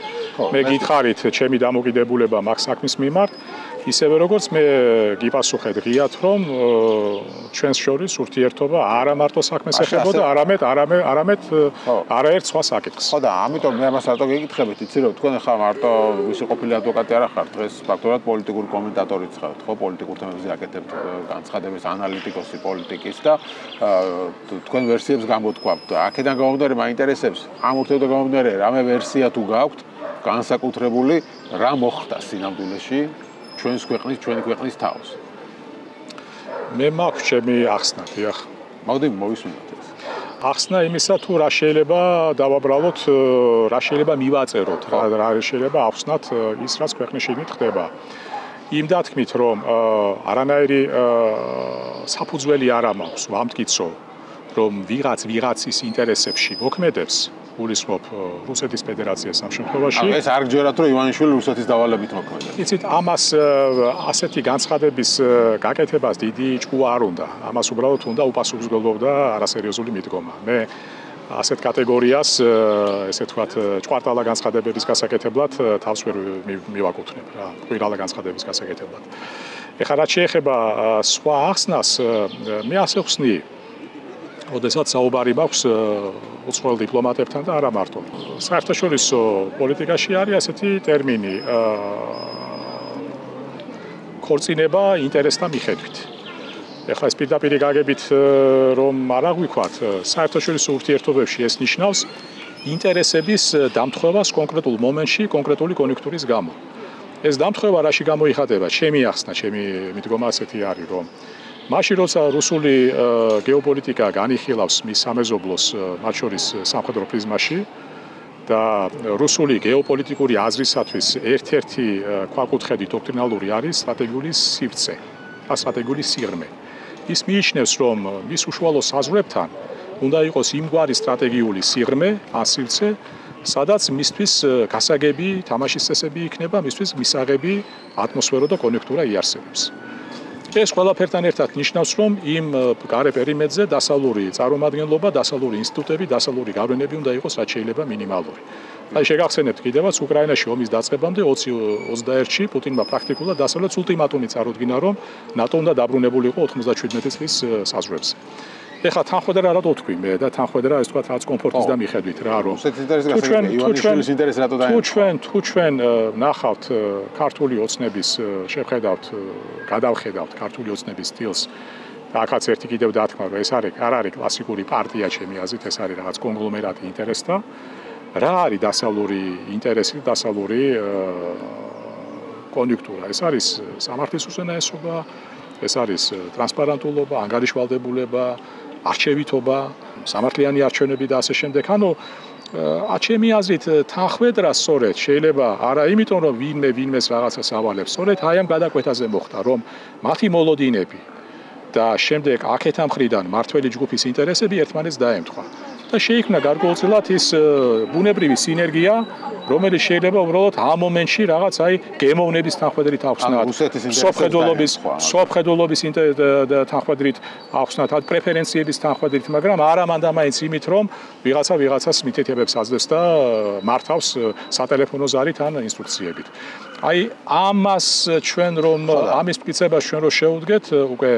მე გითხარით ჩემი დამოკიდებულება მაგ საქმის მიმართ ისევე როგორც მე გიპასუხეთ ღიად რომ ჩვენს შორის ურთიერთობა არა მარტო საქმეს ეხებოდა არამედ არაერთ სხვა საკითხს ხო და ამიტომ მე ამას რატო გეკითხებით იცი რომ თქვენ ხა მარტო ვისი ყოფილი ადვოკატი არ ხართ დღეს ფაქტობრივად პოლიტიკური კომენტატორიც ხართ ხო პოლიტიკურ თემებზე აკეთებთ განცხადების ანალიტიკოსი პოლიტიკის და თქვენ ვერსიებს გამოტყვავთ აქედან გამომდინარე მაინტერესებს ამ ურთიერთობიდან გამომდინარე რამე ვერსია თუ გაქვთ განსაკუთრებული რა მოხდა სინამდვილეში ჩვენი ქვეყნის თავს. მე მაქვს ჩემი ახსნა, დიახ. მოდი მოვისმინოთ ეს. ახსნა იმისა თუ რა შეიძლება დავაბრალოთ, რა შეიძლება მივაწეროთ, რა შეიძლება ახსნათ ის რაც ქვეყნის შიგნით ხდება. იმ დათქმით რომ არანაირი საფუძველი არ მაქვს, ვამტკიცო რომ ვიღაცის ინტერესებში მოქმედებს გულისხმობ რუსეთის ფედერაციას ამ შემთხვევაში. ეს არ გჯერათ რომ ივანიშვილი რუსეთის დავალებით მოქმედებს. იცით, ამას ასეთი განცხადების გაკეთებას დიდი ჭკუა არ უნდა. ამას უბრალოდ უნდა უპასუხისმგებლობა და არასერიოზული მიდგომა. მე ასეთ კატეგორიას, ესე ვთქვათ, ჭვარტალა განცხადებების გასაკეთებლად თავს ვერ მივაკუთვნებ რა, ყვირალა განცხადების გასაკეთებლად. ეხლა რაც შეეხება სხვა ახსნას, მე ასე ვხსნი, ოდესაც საუბარი მაქვს უცხოელ დიპლომატებთან და არა მარტო. საერთაშორისო პოლიტიკაში არის ასეთი ტერმინი ქორწინება ინტერესთა მიხედვით. ეხლა ეს პირდაპირ გაგებით რომ არ აღვიქვათ, საერთაშორისო ურთიერთობებში ეს ნიშნავს ინტერესების დამთხევას კონკრეტულ მომენტში, კონკრეტული კონიუნქტურის გამო. ეს დამთხევა რაში გამოიხატება? ჩემი ახსნა, ჩემი მიდგომა ასეთი არის, რომ მაშინ როცა რუსული გეოპოლიტიკა განიხილავს მის სამეზობლოს, მათ შორის სამხედრო პრიზმაში და რუსული გეოპოლიტიკური აზრისათვის ერთ-ერთი ქვაკუთხედი დოქტრინალური არის სტრატეგიული სივრცე, სტრატეგიული სიღრმე. ის მიიჩნევს, რომ მის უშუალო საზღვრებთან უნდა იყოს იმგვარი სტრატეგიული სიღრმე, ან სივრცე, სადაც მისთვის გასაგები თამაშის წესები იქნება, მისთვის მისაღები ატმოსფერო და კონიუნქტურა იარსებებს. ეს ყველაფერთან ერთად ნიშნავს, რომ იმ გარე პერიმეტრზე დასავლური წარმომადგენლობა, დასავლური ინსტიტუტები, დასავლური გავლენები უნდა იყოს რაც შეიძლება მინიმალური. აი შეგახსენებთ კიდევაც უკრაინაში ომის დაწყებამდე 2021-ში პუტინმა პრაქტიკულად დასავლეთს ულტიმატუმი წარუდგინა, რომ ნატო უნდა დაბრუნებულიყო 97 წლის საზღვრებზე. ეხლა თანხმედრა რატო თქვი მე და თანხმედრა ეს თქვა რაც კომფორტის და მიხედვით რა რომ თუ ჩვენ ნახავთ ქართული ოცნების შეხედავთ გადავხედავთ ქართული ოცნების სტილს და აქაც ერთი კიდევ დათქმა რომ ეს არ არის კლასიკური პარტია ჩემი აზრით ეს არის რაღაც კონგლომერატი ინტერესთა რა არის დასავლური ინტერესი დასავლური კონიუნქტურა ეს არის სამართლის უზენაესობა ეს არის ტრანსპარენტულობა ანგარიშვალდებულება არჩევითობა, სამართლიანი არჩევნები და ასე შემდეგ. ანუ ჩემი აზრით თანხმედრა სწორედ შეიძლება არა იმიტომ რომ ვინმეს რაღაცას ავალებს, სწორედ აი ამ გადაკვეთაზე მოხდა, რომ მათი მოლოდინები და შემდეგ აქეთა მხრიდან მართველი ჯგუფის ინტერესები ერთმანეთს დაემთხვა. და შეიქმნა გარკვეულწილად ის ბუნებრივი სინერგია, რომელიც შეიძლება უბრალოდ ამ მომენტში რაღაც აი გემოვნების თანხმედრით ახსნათ, სოფხედულობის თანხმედრით ახსნათ, პრეფერენციების თანხმედრით, მაგრამ არა მანდამაინც იმით, რომ ვიღაცას მითითებებს აძლევს და მართავს სატელეფონო ზარით ან ინსტრუქციებით. აი ამას ჩვენ რომ ამის მტკიცებას ჩვენ რო შევუდგეთ, უკვე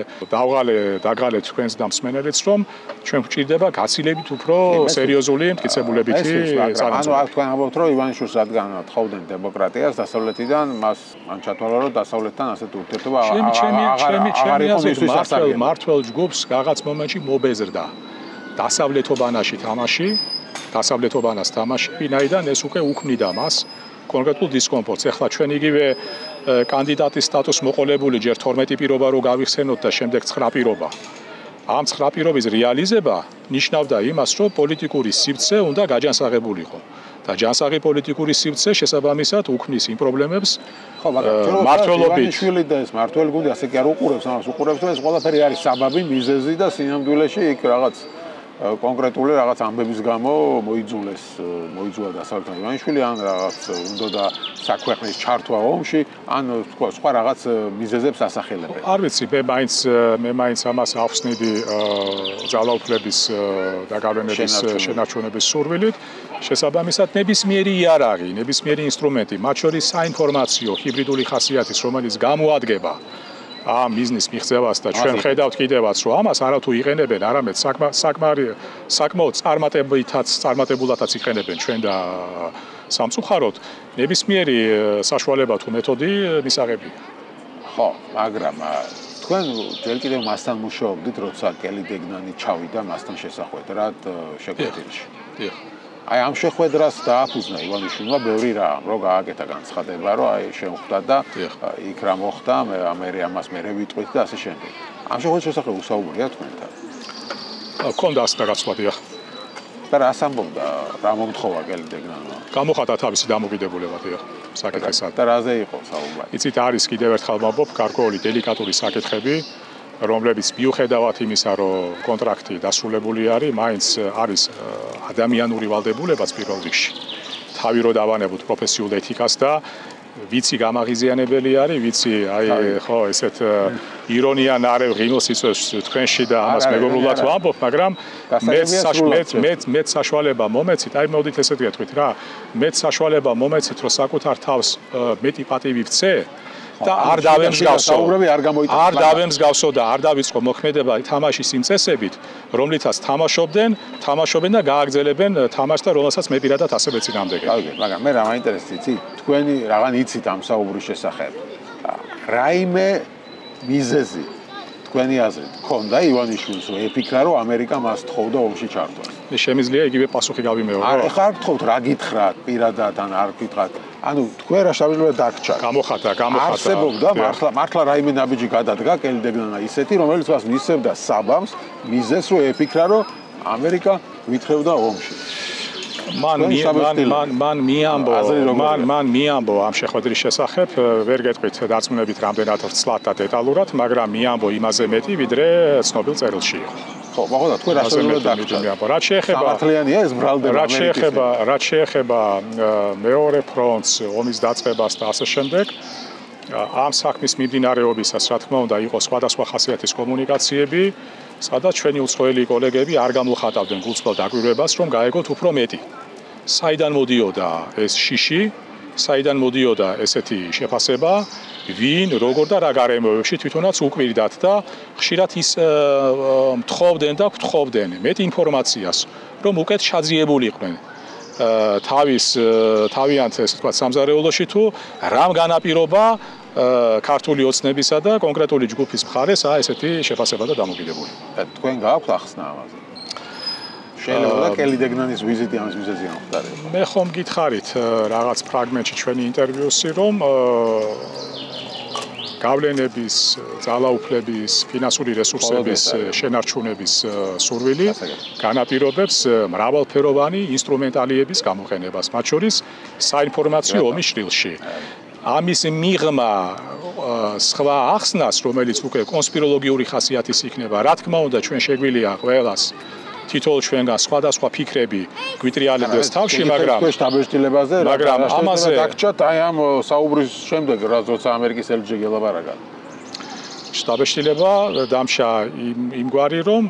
დაგღალეთ თქვენს და მსმენელებს, რომ ჩვენ გვჭირდება გაცილებით უფრო სერიოზული მტკიცებულებითი სანაცვლო. ანუ აქ თქვენ ამბობთ, რომ ივანიშვილს რადგან თხოვდნენ დემოკრატიას დასავლეთიდან, მას მან ჩათვალა, რომ დასავლეთთან ასეთ ურთიერთობა აღარ იყო მისთვის ასარგებელი. მართლ ჯგუფს რაღაც მომენტში მობეზრდა დასავლეთობანაში თამაში, ვინაიდან ეს უკვე უქმნიდა მას კონკრეტულ დისკომფორტს. ეხლა ჩვენ იგივე კანდიდატის სტატუსს მოყოლებული ჯერ 12 პირობა რო გავიხსენოთ და შემდეგ 9 პირობა. ამ 9 პირობის რეალიზება ნიშნავდა იმას, რომ პოლიტიკური სივრცე უნდა გაჯანსაღებულიყო. და ჯანსაღი პოლიტიკური სივრცე შესაბამისად უქმნის იმ პრობლემებს მართლობით. შვილი და ეს მართველი გუნდი ასე კი არ უყურებს, ამას უყურებს, რომ ეს ყველაფერი არის საბაბი, მიზეზი და სინამდვილეში იქ რაღაც კონკრეტული რაღაც ამბების გამო მოიძულა დასავლეთთან ივანიშვილი ან რაღაც უნდა საქვეყნის ჩართვა ომში ან თქვა სხვა რაღაც მიზეზებს ასახელებენ. არ ვიცი, მე მაინც ამას ავხსნიდი ძალაუფლების და გავლენების შენარჩუნების სურვილით. შესაბამისად ნებისმიერი იარაღი, ნებისმიერი ინსტრუმენტი, მათ შორის საინფორმაციო ჰიბრიდული ხასიათის, რომელიც გამოადგება ამ ბიზნეს მიღწევას და ჩვენ ხედავთ კიდევაც რომ ამას არათუ იყენებენ, არამედ საკმაოდ წარმატებულათაც იყენებენ ჩვენ და სამწუხაროდ ნებისმიერი საშუალება თუ მეთოდი მისაღებია. ხო, მაგრამ თქვენ ჯერ კიდევ მასთან მუშაობდით, როცა კელი დეგნანი ჩავიდა მასთან შესახვედრად შეკვეთილში. დიახ. აი ამ შეხვედრას დააფუძნა ივანიშვილმა ბევრი რამ, რო გააკეთა განცხადება, რომ აი შემხვდა და იქ რა მოხდა, მე ამას ვიტყვით და ასე შემდეგ. ამ შეხვედრის შესახებ უსაუბრია თქვენთან. ქონდა ასეთი გაცვლა, დიახ. და რას ამბობდა, რა მომთხოვა კელი დეგნანმა? გამოხატა თავისი დამოკიდებულება, დიახ, საკითხისად. და რაზე იყო საუბარი? იცით, არის კიდევ ერთხელ ვამბობ, გარკვეული დელიკატური საკითხები, რომლებიც მიუხედავად იმისა, რომ კონტრაქტი დასრულებული არის, მაინც არის ადამიანური ვალდებულებაც პირველ რიგში. თავი რო დავანებოთ პროფესიულ ეთიკას და ვიცი გამაღიზიანებელი არის, ვიცი, აი ხო, ესეთ ირონიან არის ღიმოს იწვევს თქვენში და ამას მეგობრულად ვამბობ, მაგრამ მეც საშუალება მომეცით, აი მოდით ესეთ გეტყვით რა, მეც საშუალება მომეცით, რომ საკუთარ თავს მეტი პატივი ვცე და არ დავემსგავსო და არ დავიწყო მოქმედება თამაშის იმ წესებით, რომლითაც თამაშობენ და გააგრძელებენ თამაშს და რომელსაც მე პირადად ასევე წინამდებია. მაგრამ მე რა მაინტერესებს იცი, თქვენი რაღაც იცით ამ საუბრის შესახებ. რაიმე მიზეზი თქვენი აზრით ქონდა ივანიშვილს, რომ ეფიქრა, რომ ამერიკა მას თხოვდა ომში ჩართვას. შემიძლია იგივე პასუხი გავიმეორო. ეხლა არ გთხოვთ, რა გითხრათ პირადად ან არ გითხრათ. ანუ თქვენ რა შეიძლება დაგჭა. გამოხატა. არსებობდა მართლა რაიმე ნაბიჯი გადადგა კელდებიანა ისეთი, რომელიც მას მისცემდა საბამს მიზეს, რომ ეფიქრა, რომ ამერიკა ვითხრევდა ომში. მან მიამბო ამ შეხვედრის შესახებ, ვერ გეტყვით დარწმუნებით რამდენად ვრცლად და დეტალურად, მაგრამ მიამბო იმაზე მეტი, ვიდრე ცნობილ წერილში იყო. ხო, მაგოდა თქვენ რა შეიძლება დაგჭა. რაც შეეხება სამართლიანია ეს ბრალდება რაც შეეხება მეორე ფრონტს, ომის დაწყებას და ასე შემდეგ, ამ საქმის მიმდინარეობისას, რა თქმა უნდა, იყო სხვადასხვა ხასიათის კომუნიკაციები, სადაც ჩვენი უცხოელი კოლეგები არ გამოხატავდნენ გულწრფელ დაკვირვებას, რომ გაეგოთ უფრო მეტი. საიდან მოდიოდა ეს შიში, საიდან მოდიოდა ესეთი შეფასება, ვინ, როგორ და რა გარემოებში თვითონაც უკვირდათ და ხშირად ის მთხოვდნენ და გვთხოვდნენ მეტ ინფორმაციას, რომ უკეთ ჩაძიებულიყვნენ თავიანთ ესე ვთქვათ სამზარეულოში თუ რამ განაპირობა ქართული ოცნებისა და კონკრეტული ჯგუფის მხარეს ესეთი შეფასება და დამოკიდებული. თქვენ გააქვთ ახსნა ამაზე? შეიძლება და კელი დეგნანის ვიზიტი ამის მიზეზი ამხდარება. მე ხომ გითხარით რაღაც ფრაგმენტში ჩვენი ინტერვიუსი, რომ გავლენების, ძალაუფლების, ფინანსური რესურსების შენარჩუნების სურვილი განაპირობებს მრავალფეროვანი ინსტრუმენტალიების გამოყენებას, მათ შორის საინფორმაციო ომის შრილში. ამის მიღმა სხვა ახსნას, რომელიც უკვე კონსპიროლოგიური ხასიათის იქნება, რა თქმა უნდა, ჩვენ შეგვიძლია ყველას თითოეულ ჩვენგან სხვადასხვა ფიქრები გვიტრიალებდეს თავში, მაგრამ ამაზე დაგჭათ აი ამ საუბრის შემდეგ, როცა ამერიკის ელჩი გელაპარაკა. შტაბ-შტილება დამშა იმგვარი, რომ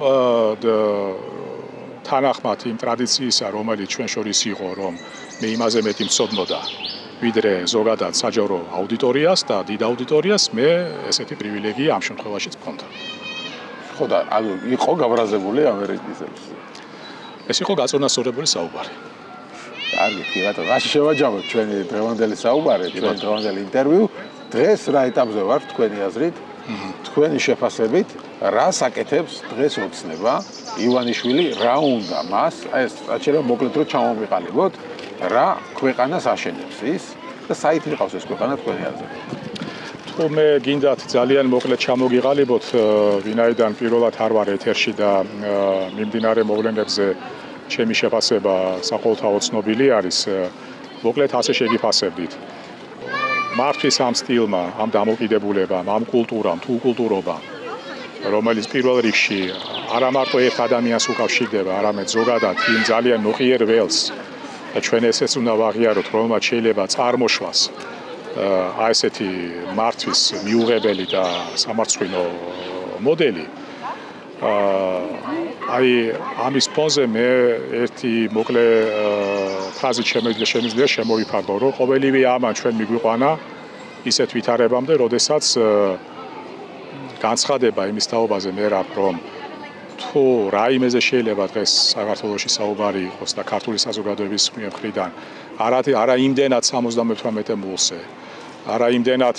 თანახმად იმ ტრადიციისა, რომელიც ჩვენ შორის იყო, რომ მე იმაზე მეტი მცოდნოდა ვიდრე ზოგადად საჯარო აუდიტორიას და დიდ აუდიტორიას, მე ესეთი პრივილეგია ამ შემთხვევაშიც მქონდა. ხო და ანუ იყო გაბრაზებული ამერიკის ელჩი. ეს იყო გაწონასწორებული საუბარი. კარგი, კი ბატონო, მაშინ შევაჯამოთ ჩვენი დღევანდელი საუბარი, ჩვენი დღევანდელი ინტერვიუ. დღეს რა ეტაპზე ვართ თქვენი აზრით? თქვენი შეფასებით, რას აკეთებს დღეს ოცნება? ივანიშვილი რა უნდა მას? აი ეს აჩერა მოკლედ რომ ჩამომიყალიბოთ, რა ქვეყანას აშენებს ის და საით იყავს ეს ქვეყანა თქვენი აზრით? თუ მე გინდათ ძალიან მოკლედ ჩამოგიყალიბოთ, ვინაიდან პირველად არ ვარ ეთერში და მიმდინარე მოვლენებზე ჩემი შეფასება საყოველთაოდ ცნობილი არის, მოკლედ ასე შეგიფასებდით. მართვის ამ სტილმა, ამ დამოკიდებულებამ, ამ კულტურამ, თუ კულტურობამ, რომელიც პირველ რიგში არა მარტო ერთ ადამიანს უკავშირდება, არამედ ზოგადად იმ ძალიან მოყიერ ველს და ჩვენ ესეც უნდა ვაღიაროთ, რომელმაც შეიძლება წარმოშვას აი ესეთი მართვის მიუღებელი და სამარცხვინო მოდელი. აი ამის ფონზე მე ერთი მოკლე ფრაზით შემიძლია შემოვიფარგო, რომ ყოველივე ამან ჩვენ მიგვიყვანა ისეთ ვითარებამდე, როდესაც განცხადება იმის თაობაზე მე რა რომ თუ რაიმეზე შეიძლება დღეს საქართველოში საუბარი იყოს და ქართული საზოგადოების მხრიდან არა იმდენად 78 მულზე, არა იმდენად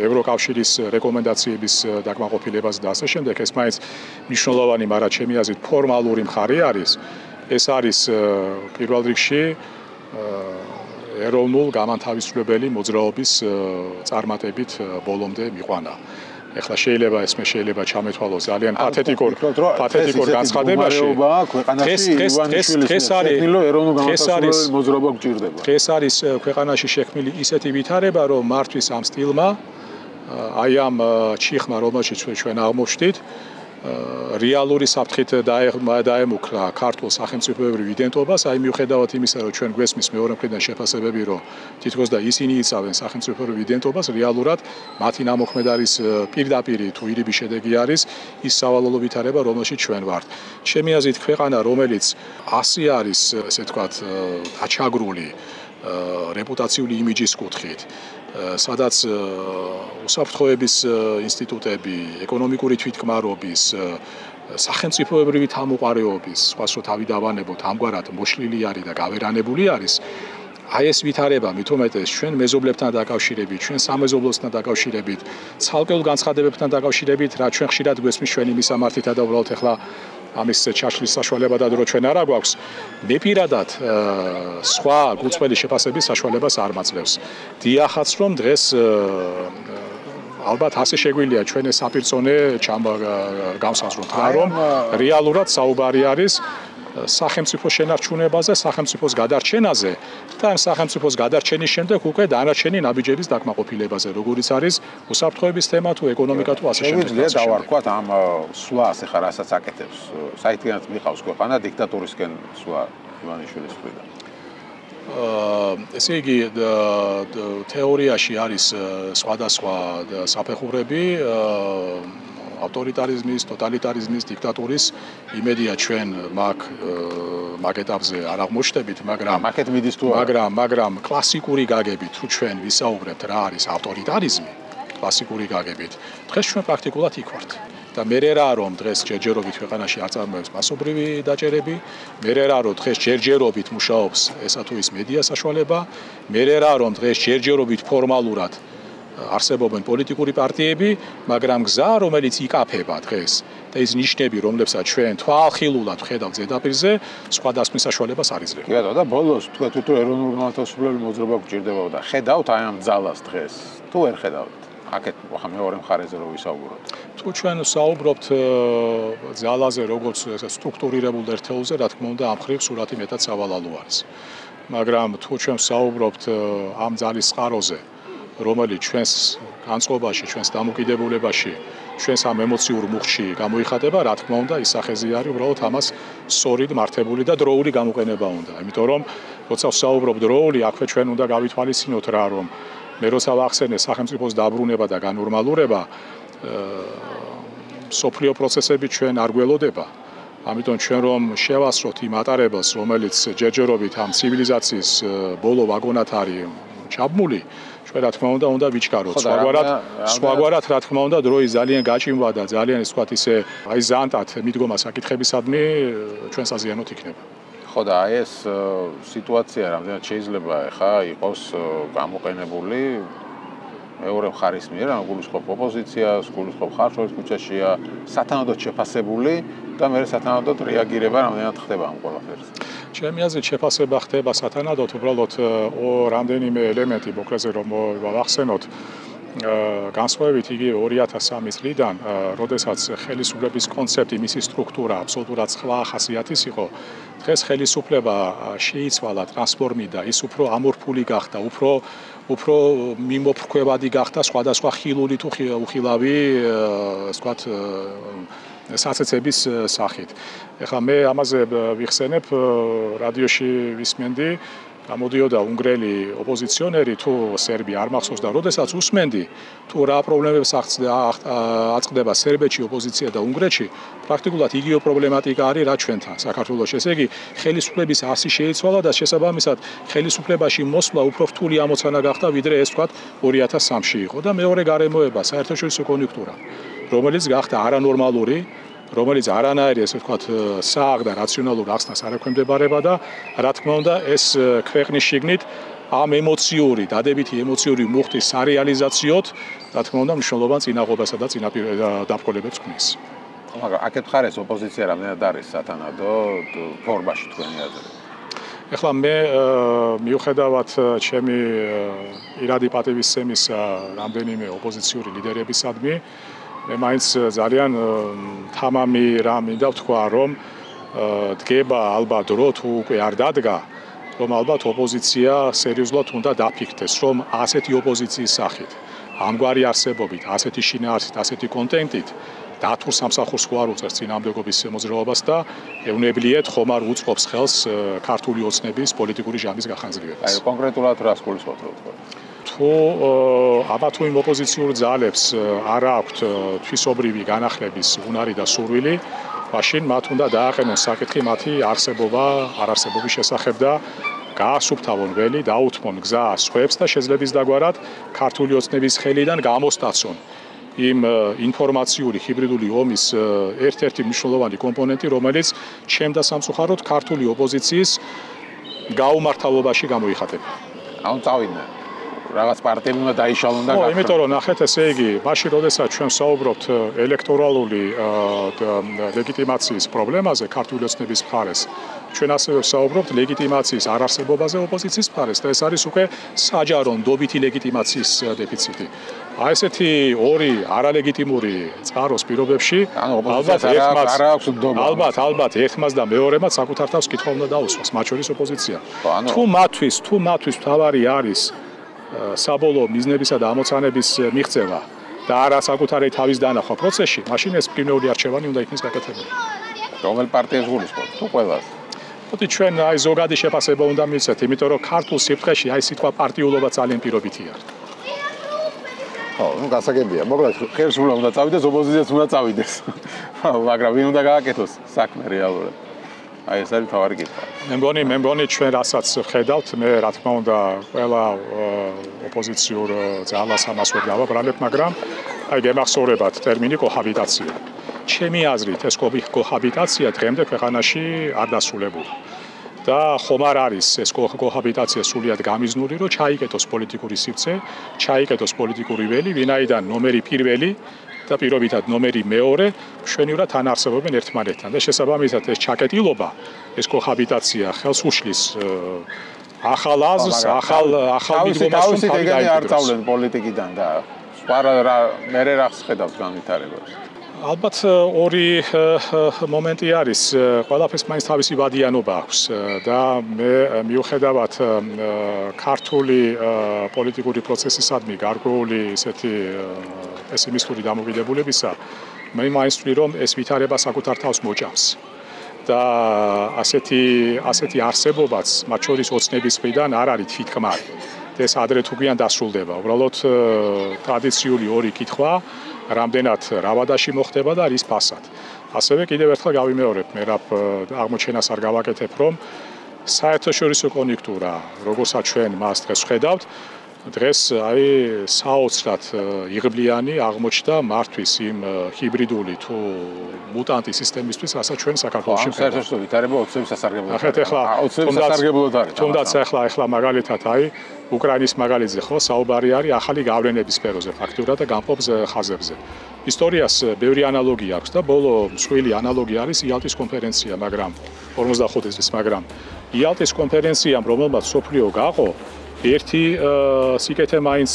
ევროკავშირის რეკომენდაციების დაკმაყოფილებას და ასე შემდეგ, ეს მაინც მნიშვნელოვანი, მაგრამ ჩემი აზრით ფორმალური მხარე არის. ეს არის პირველ რიგში ეროვნულ გამანთავისუფლებელი მოძრაობის წარმატებით ბოლომდე მიყვანა. ეხლა შეიძლება ჩამეთვალო ძალიან პათეტიკურ განცხადებაში. დღეს არის ქვეყანაში შექმნილი ისეთი ვითარება, რომ მართვის ამ სტილმა, აი ამ ჩიხმა, რომელშიც ჩვენ აღმოჩნდით, რეალური საფრთხით დაემუქრა ქართულ სახელმწიფოებრივ იდენტობას, აი მიუხედავად იმისა, რომ ჩვენ გვესმის მეორე მხრიდან შეფასებები, რომ თითქოს და ისინი იცავენ სახელმწიფოებრივ იდენტობას, რეალურად მათი ნამოქმედარის პირდაპირი თუ ირიბი შედეგი არის ის სავალალო ვითარება, რომელშიც ჩვენ ვართ. ჩემი აზრით, ქვეყანა, რომელიც ასე არის, ესე ვთქვათ, დაჩაგრული რეპუტაციული იმიჯის კუთხით, სადაც უსაფრთხოების ინსტიტუტები, ეკონომიკური თვითკმარობის, სახელმწიფოებრივი თავმოყარეობის, სხვას რო თავი დავანებოთ, ამგვარად მოშლილი არის და გავერანებული არის. აი ეს ვითარება მით უმეტეს ჩვენ მეზობლებთან დაკავშირებით, ჩვენ სამეზობლოსთან დაკავშირებით, ცალკეულ განცხადებებთან დაკავშირებით, რაც ჩვენ ხშირად გვესმის ჩვენი მისამართითა და უბრალოდ ახლა ამის ჩაშლის საშუალება და დრო ჩვენ არა გვაქვს. მე პირადად სხვა გულწრფელი შეფასების საშუალებას არ მაძლევს. დიახაც რომ დღეს ალბათ ასე შეგვიძლია ჩვენ ეს საპირწონე გავსაზრდოთ, რომ რეალურად საუბარი არის სახელმწიფო შენარჩუნებაზე, სახელმწიფოს გადარჩენაზე და ამ სახელმწიფოს გადარჩენის შემდეგ უკვე დანარჩენი ნაბიჯების დაკმაყოფილებაზე, როგორიც არის უსაფრთხოების თემა თუ ეკონომიკა თუ ასე შემდეგ. შეგვიძლია დავარქვათ ამ სვლას ახლა რასაც აკეთებს, საერთოდ მიყავს ქვეყანა დიქტატურისკენ სვლა ივანიშვილის მხრიდან. ესე იგი თეორიაში არის სხვადასხვა საფეხურები ავტორიტარიზმის, ტოტალიტარიზმის, დიქტატურის იმედია ჩვენ მაგ ეტაპზე არ აღმოჩნდებით, მაგრამ კლასიკური გაგებით თუ ჩვენ ვისაუბრებთ რა არის ავტორიტარიზმი, კლასიკური გაგებით, დღეს ჩვენ პრაქტიკულად იქ ვართ. და მე რა რომ დღეს ჯერჯერობით ქვეყანაში არ წარმოებს მასობრივი დაჭერები, მე რა რომ დღეს ჯერჯერობით მუშაობს ესა თუ ის მედია საშუალება, მე რა რომ დღეს ჯერჯერობით ფორმალურად არსებობენ პოლიტიკური პარტიები, მაგრამ გზა, რომელიც იკაფება დღეს და ის ნიშნები, რომლებსაც ჩვენ თვალხილულად ვხედავთ ზედაპირზე, სხვა დასმის საშუალებას არ იძლევა. კი ბატონო, და ბოლოს თქვენ თუ ეროვნული განმათავისუფლებელი მოძრაობა გჭირდება და ხედავთ აი ამ ძალას დღეს, თუ ვერ ხედავთ? აქეთ ახლა მეორე მხარეზე რო ვისაუბროთ. თუ ჩვენ საუბრობთ ძალაზე, როგორც სტრუქტურირებულ ერთეულზე, რა თქმა უნდა, ამ ხრივ სურათი მეტად სავალალო არის. მაგრამ თუ ჩვენ საუბრობთ ამ ძალის წყაროზე, რომელიც ჩვენს განწყობაში, ჩვენს დამოკიდებულებაში, ჩვენს ამ ემოციურ მუხტში გამოიხატება, რა თქმა უნდა, ის სახეზი არის უბრალოდ ამას სწორად მართებული და დროული გამოყენება უნდა. იმიტომ რომ როცა ვსაუბრობ დროული, აქვე ჩვენ უნდა გავითვალისწინოთ რა, რომ მე როცა ვახსენე სახელმწიფოს დაბრუნება და განორმალურება, სოფლიო პროცესები ჩვენ არ გველოდება. ამიტომ ჩვენ რომ შევასროთ იმ ატარებელს, რომელიც ჯერჯერობით ამ ცივილიზაციის ბოლო ვაგონად არის ჩაბმული, ჩვენ რა თქმა უნდა ვიჩქაროთ. სხვაგვარად რა თქმა უნდა დროის ძალიან გაჭიმვა და ძალიან ის ვთქვათ ისე აი ზანტად მიდგომა საკითხებისადმი ჩვენ საზიანოთ იქნება. ხო და აი ეს სიტუაცია რამდენად შეიძლება ხა იყოს გამოყენებული მეორე მხარის მიერ, ან გულისხმობ ოპოზიციას, გულისხმობ ხარშვის ქუჩაშია, სათანადოდ შეფასებული და მე სათანადოდ რეაგირება რამდენად ხდება ამ ყველაფერზე. ჩემი აზრით შეფასება ხდება სათანადოდ, უბრალოდ რამდენიმე ელემენტი მოკლეზე რომ ვახსენოთ. განსხვავებით იგი 2003 წლიდან, როდესაც ხელისუფლების კონცეფტი, მისი სტრუქტურა აბსოლუტურად სხვა ხასიათის იყო, დღეს ხელისუფლება შეიცვალა, ტრანსფორმიდა, ის უფრო ამორფული გახდა, უფრო მიმოფრქვევადი გახდა სხვადასხვა ხილული თუ უხილავი, ასე ვთქვათ, საცეცების სახით. ეხლა მე ამაზე ვიხსენებ, რადიოში ვისმენდი, გამოდიოდა უნგრელი ოპოზიციონერი თუ სერბი არ მახსოვს და როდესაც უსმენდი თუ რა პრობლემებს აწყდება სერბეთში ოპოზიცია და უნგრეთში, პრაქტიკულად იგივე პრობლემატიკა არის რა ჩვენთან საქართველოში. ესე იგი, ხელისუფლების ასი შეიცვალა და შესაბამისად ხელისუფლებაში მოსვლა უფრო რთული ამოცანა გახდა, ვიდრე ეს ვთქვათ 2003-ში იყო და მეორე გარემოება საერთაშორისო კონიუნქტურა, რომელიც გახდა არანორმალური, რომელიც არანაირი ესე ვთქვათ სააღ და რაციონალურ ახსნას არ ექვემდებარება და რა თქმა უნდა ეს ქვეყნის შიგნით ამ ემოციური, დადებითი ემოციური მუხტის სარეალიზაციოდ, რა თქმა უნდა, მნიშვნელოვან წინაღობასა და დაფრთხოლებებს ქმნის. მაგრამ აქეთ მხარეს ოპოზიცია რამდენად არის სათანადო ფორმაში თქვენი აზრით? ეხლა მე მიუხედავად ჩემი ირადი პატივისცემის რამდენიმე ოპოზიციური ლიდერებისადმი, მე მაინც ძალიან თამამი რა მინდა ვთქვა, რომ დგება ალბათ დრო თუ უკვე არ დადგა, რომ ალბათ ოპოზიცია სერიოზულად უნდა დაფიქრდეს, რომ ასეთი ოპოზიციის სახით, ამგვარი არსებობით, ასეთი შინაარსით, ასეთი კონტენტით დათურ სამსახურს ხო არ უწევს წინააღმდეგობის მოძრაობას და ევნებლიეთ ხომ არ უწყობს ხელს ქართული ოცნების პოლიტიკური ჟამის გახანგრძლივებას. აი კონკრეტულად რას გულისხმობთ თქვენ? თუ აბა თუ იმ ოპოზიციურ ძალებს არ აქვთ თვისობრივი განახლების უნარი და სურვილი, მაშინ მათ უნდა დააყენონ საკითხი მათი არარსებობის შესახებ და გაასუფთავონ ველი, დაუთმონ გზა სხვებს და შეძლებს დაგვარად ქართული ოცნების ხელიდან გამოსტაცონ იმ ინფორმაციული ჰიბრიდული ომის ერთ-ერთი მნიშვნელოვანი კომპონენტი, რომელიც ჩემდა სამწუხაროდ ქართული ოპოზიციის გაუმართავობაში გამოიხატება. ანუ წავიდნენ რაღაც პარტიები უნდა დაიშალონ და იმიტომ რომ ნახეთ, ესე იგი, მაშინ როდესაც ჩვენ საუბრობთ ელექტორალური ლეგიტიმაციის პრობლემაზე ქართული ოცნების მხარეს, ჩვენ ასევე საუბრობთ ლეგიტიმაციის არარსებობაზე ოპოზიციის მხარეს და ეს არის უკვე საჯარო ნდობითი ლეგიტიმაციის დეფიციტი. აი ესეთი ორი არალეგიტიმური წყაროს პირობებში ალბათ ერთმას და მეორემაც საკუთარ თავს კითხვა უნდა დაუსვას, მათ შორის ოპოზიცია. თუ მათთვის თავარი არის საბოლოო მიზნებისა და ამოცანების მიღწევა და არა საკუთარი თავის დანახვა პროცესში, მაშინ ეს პირველი არჩევანი უნდა იქნეს გაკეთებული. რომელ პარტიას გულისხმობთ? თუ ყველას? მოდი ჩვენ აი ზოგადი შეფასება უნდა მივცეთ, იმიტომ რომ ქართულ სიფრთხეში აი სიტყვა პარტიულობა ძალიან პირობითია. ხო, ну გასაგებია. მოკლედ ხერს უნდა წავიდეს, ოპოზიციაც უნდა წავიდეს. მაგრამ ვინ უნდა გააკეთოს საქმე რეალურად? აი ეს არის თავარი კითხვა. მე მგონი ჩვენ რასაც ვხედავთ, მე რა თქმა უნდა ყველა ოპოზიციურ ძალას ამას ვერ გავაბრალებ, მაგრამ აი გემახსოვრებათ ტერმინი კოჰაბიტაცია. ჩემი აზრით ეს კოჰაბიტაცია დღემდე ქვეყანაში არ დასრულებულა. და ხომ არ არის ეს კოჰაბიტაცია სულიად გამიზნული, რომ ჩაიკეტოს პოლიტიკური სივრცე, ჩაიკეტოს პოლიტიკური ველი, ვინაიდან ნომერი პირველი და პირობითად ნომერი მეორე მშვენივრად თან არსებობენ ერთმანეთთან და შესაბამისად ეს ჩაკეტილობა, ეს კოჰაბიტაცია ხელს უშლის ახალ აზრს, ახალ მიდგომას არ წავლენ პოლიტიკიდან და სხვა მე რას ხედავთ განვითარებას? ალბათ ორი მომენტი არის, ყველაფერს მაინც თავისი ვადიანობა აქვს და მე მიუხედავად ქართული პოლიტიკური პროცესისადმი გარკვეული ესეთი პესიმისტური დამოკიდებულებისა, მე მაინც ვთვლი, რომ ეს ვითარება საკუთარ თავს მოჭამს. და ასეთი არსებობაც, მათ შორის ოცნების მხრიდან არ არის თვითკმარი. ეს ადრე თუ გვიან დასრულდება. უბრალოდ ტრადიციული ორი კითხვა რამდენად რავადაში მოხდება და რის ფასად. ასევე კიდევ ერთხელ გავიმეორებ, მე რა აღმოჩენას არ გავაკეთებ, რომ საერთაშორისო კონიუნქტურა, როგორცაც ჩვენ მას დღეს ვხედავთ, დღეს აი საოცრად იღბლიანი აღმოჩნდა მართვის იმ ჰიბრიდული თუ მუტანტი სისტემისთვის, რასაც ჩვენ საქართველოში ვხედავთ. საერთაშორისო ვითარება ოცნების სასარგებლოდ. ნახეთ ახლა თუნდაც ახლა მაგალითად აი უკრაინის მაგალითზე ხო საუბარი არის ახალი გავლენების სფეროზე ფაქტურად და გამყოფ ხაზებზე. ისტორიას ბევრი ანალოგია აქვს და ბოლო მსხვილი ანალოგი არის იალტის კონფერენცია, მაგრამ 45 წლის, მაგრამ იალტის კონფერენციამ, რომელმაც სოფლიო გაყო, ერთი სიკეთე მაინც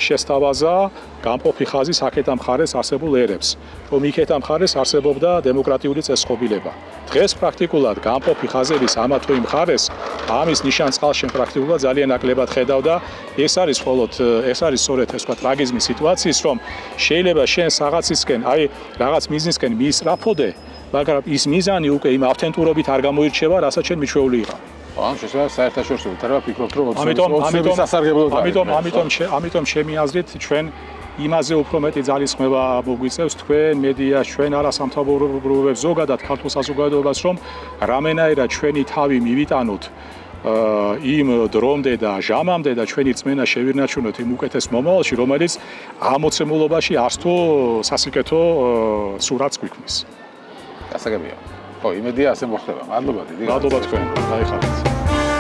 შესთავაზა გამყოფი ხაზის აქეთა მხარეს არსებულ ერებს, რომ იქეთა მხარეს არსებობდა დემოკრატიული წესწყობილება. დღეს პრაქტიკულად გამყოფი ხაზების ამა თუ იმ მხარეს ამის ნიშანწყალში პრაქტიკულად ძალიან ნაკლებად ხედავ და ეს არის სწორედ ეს თქვა ტრაგიზმის სიტუაციის, რომ შეიძლება შენ რაღაცისკენ, აი რაღაც მიზნისკენ მიისწრაფოდე, მაგრამ ის მიზანი უკვე იმ ავთენტურობით არ გამოირჩევა, რასაც შენ მიჩვეული იყავ. ან შესაძლოა საერთაშორისო ვითარება ფიქრობთ, რომ ოცნების სასარგებლოდ არის. ამიტომ ჩემი აზრით ჩვენ იმაზე უფრო მეტი ძალისხმევა მოგვიწევს თქვენ მედიას, ჩვენ არასამთავრობოებს, ზოგადად ქართულ საზოგადოებას, რომ რამენაირად ჩვენი თავი მივიტანოთ იმ დრომდე და ჟამამდე და ჩვენი რწმენა შევირნაჩუნოთ იმ უკეთეს მომავალში, რომელიც ამოცემულობაში არც თუ სასიკეთო სურათს გვიქმნის. გასაგებია. ხო, იმედია ასე მოხდება. მადლობა დიდი. მადლობა თქვენ. დაიხარეთ.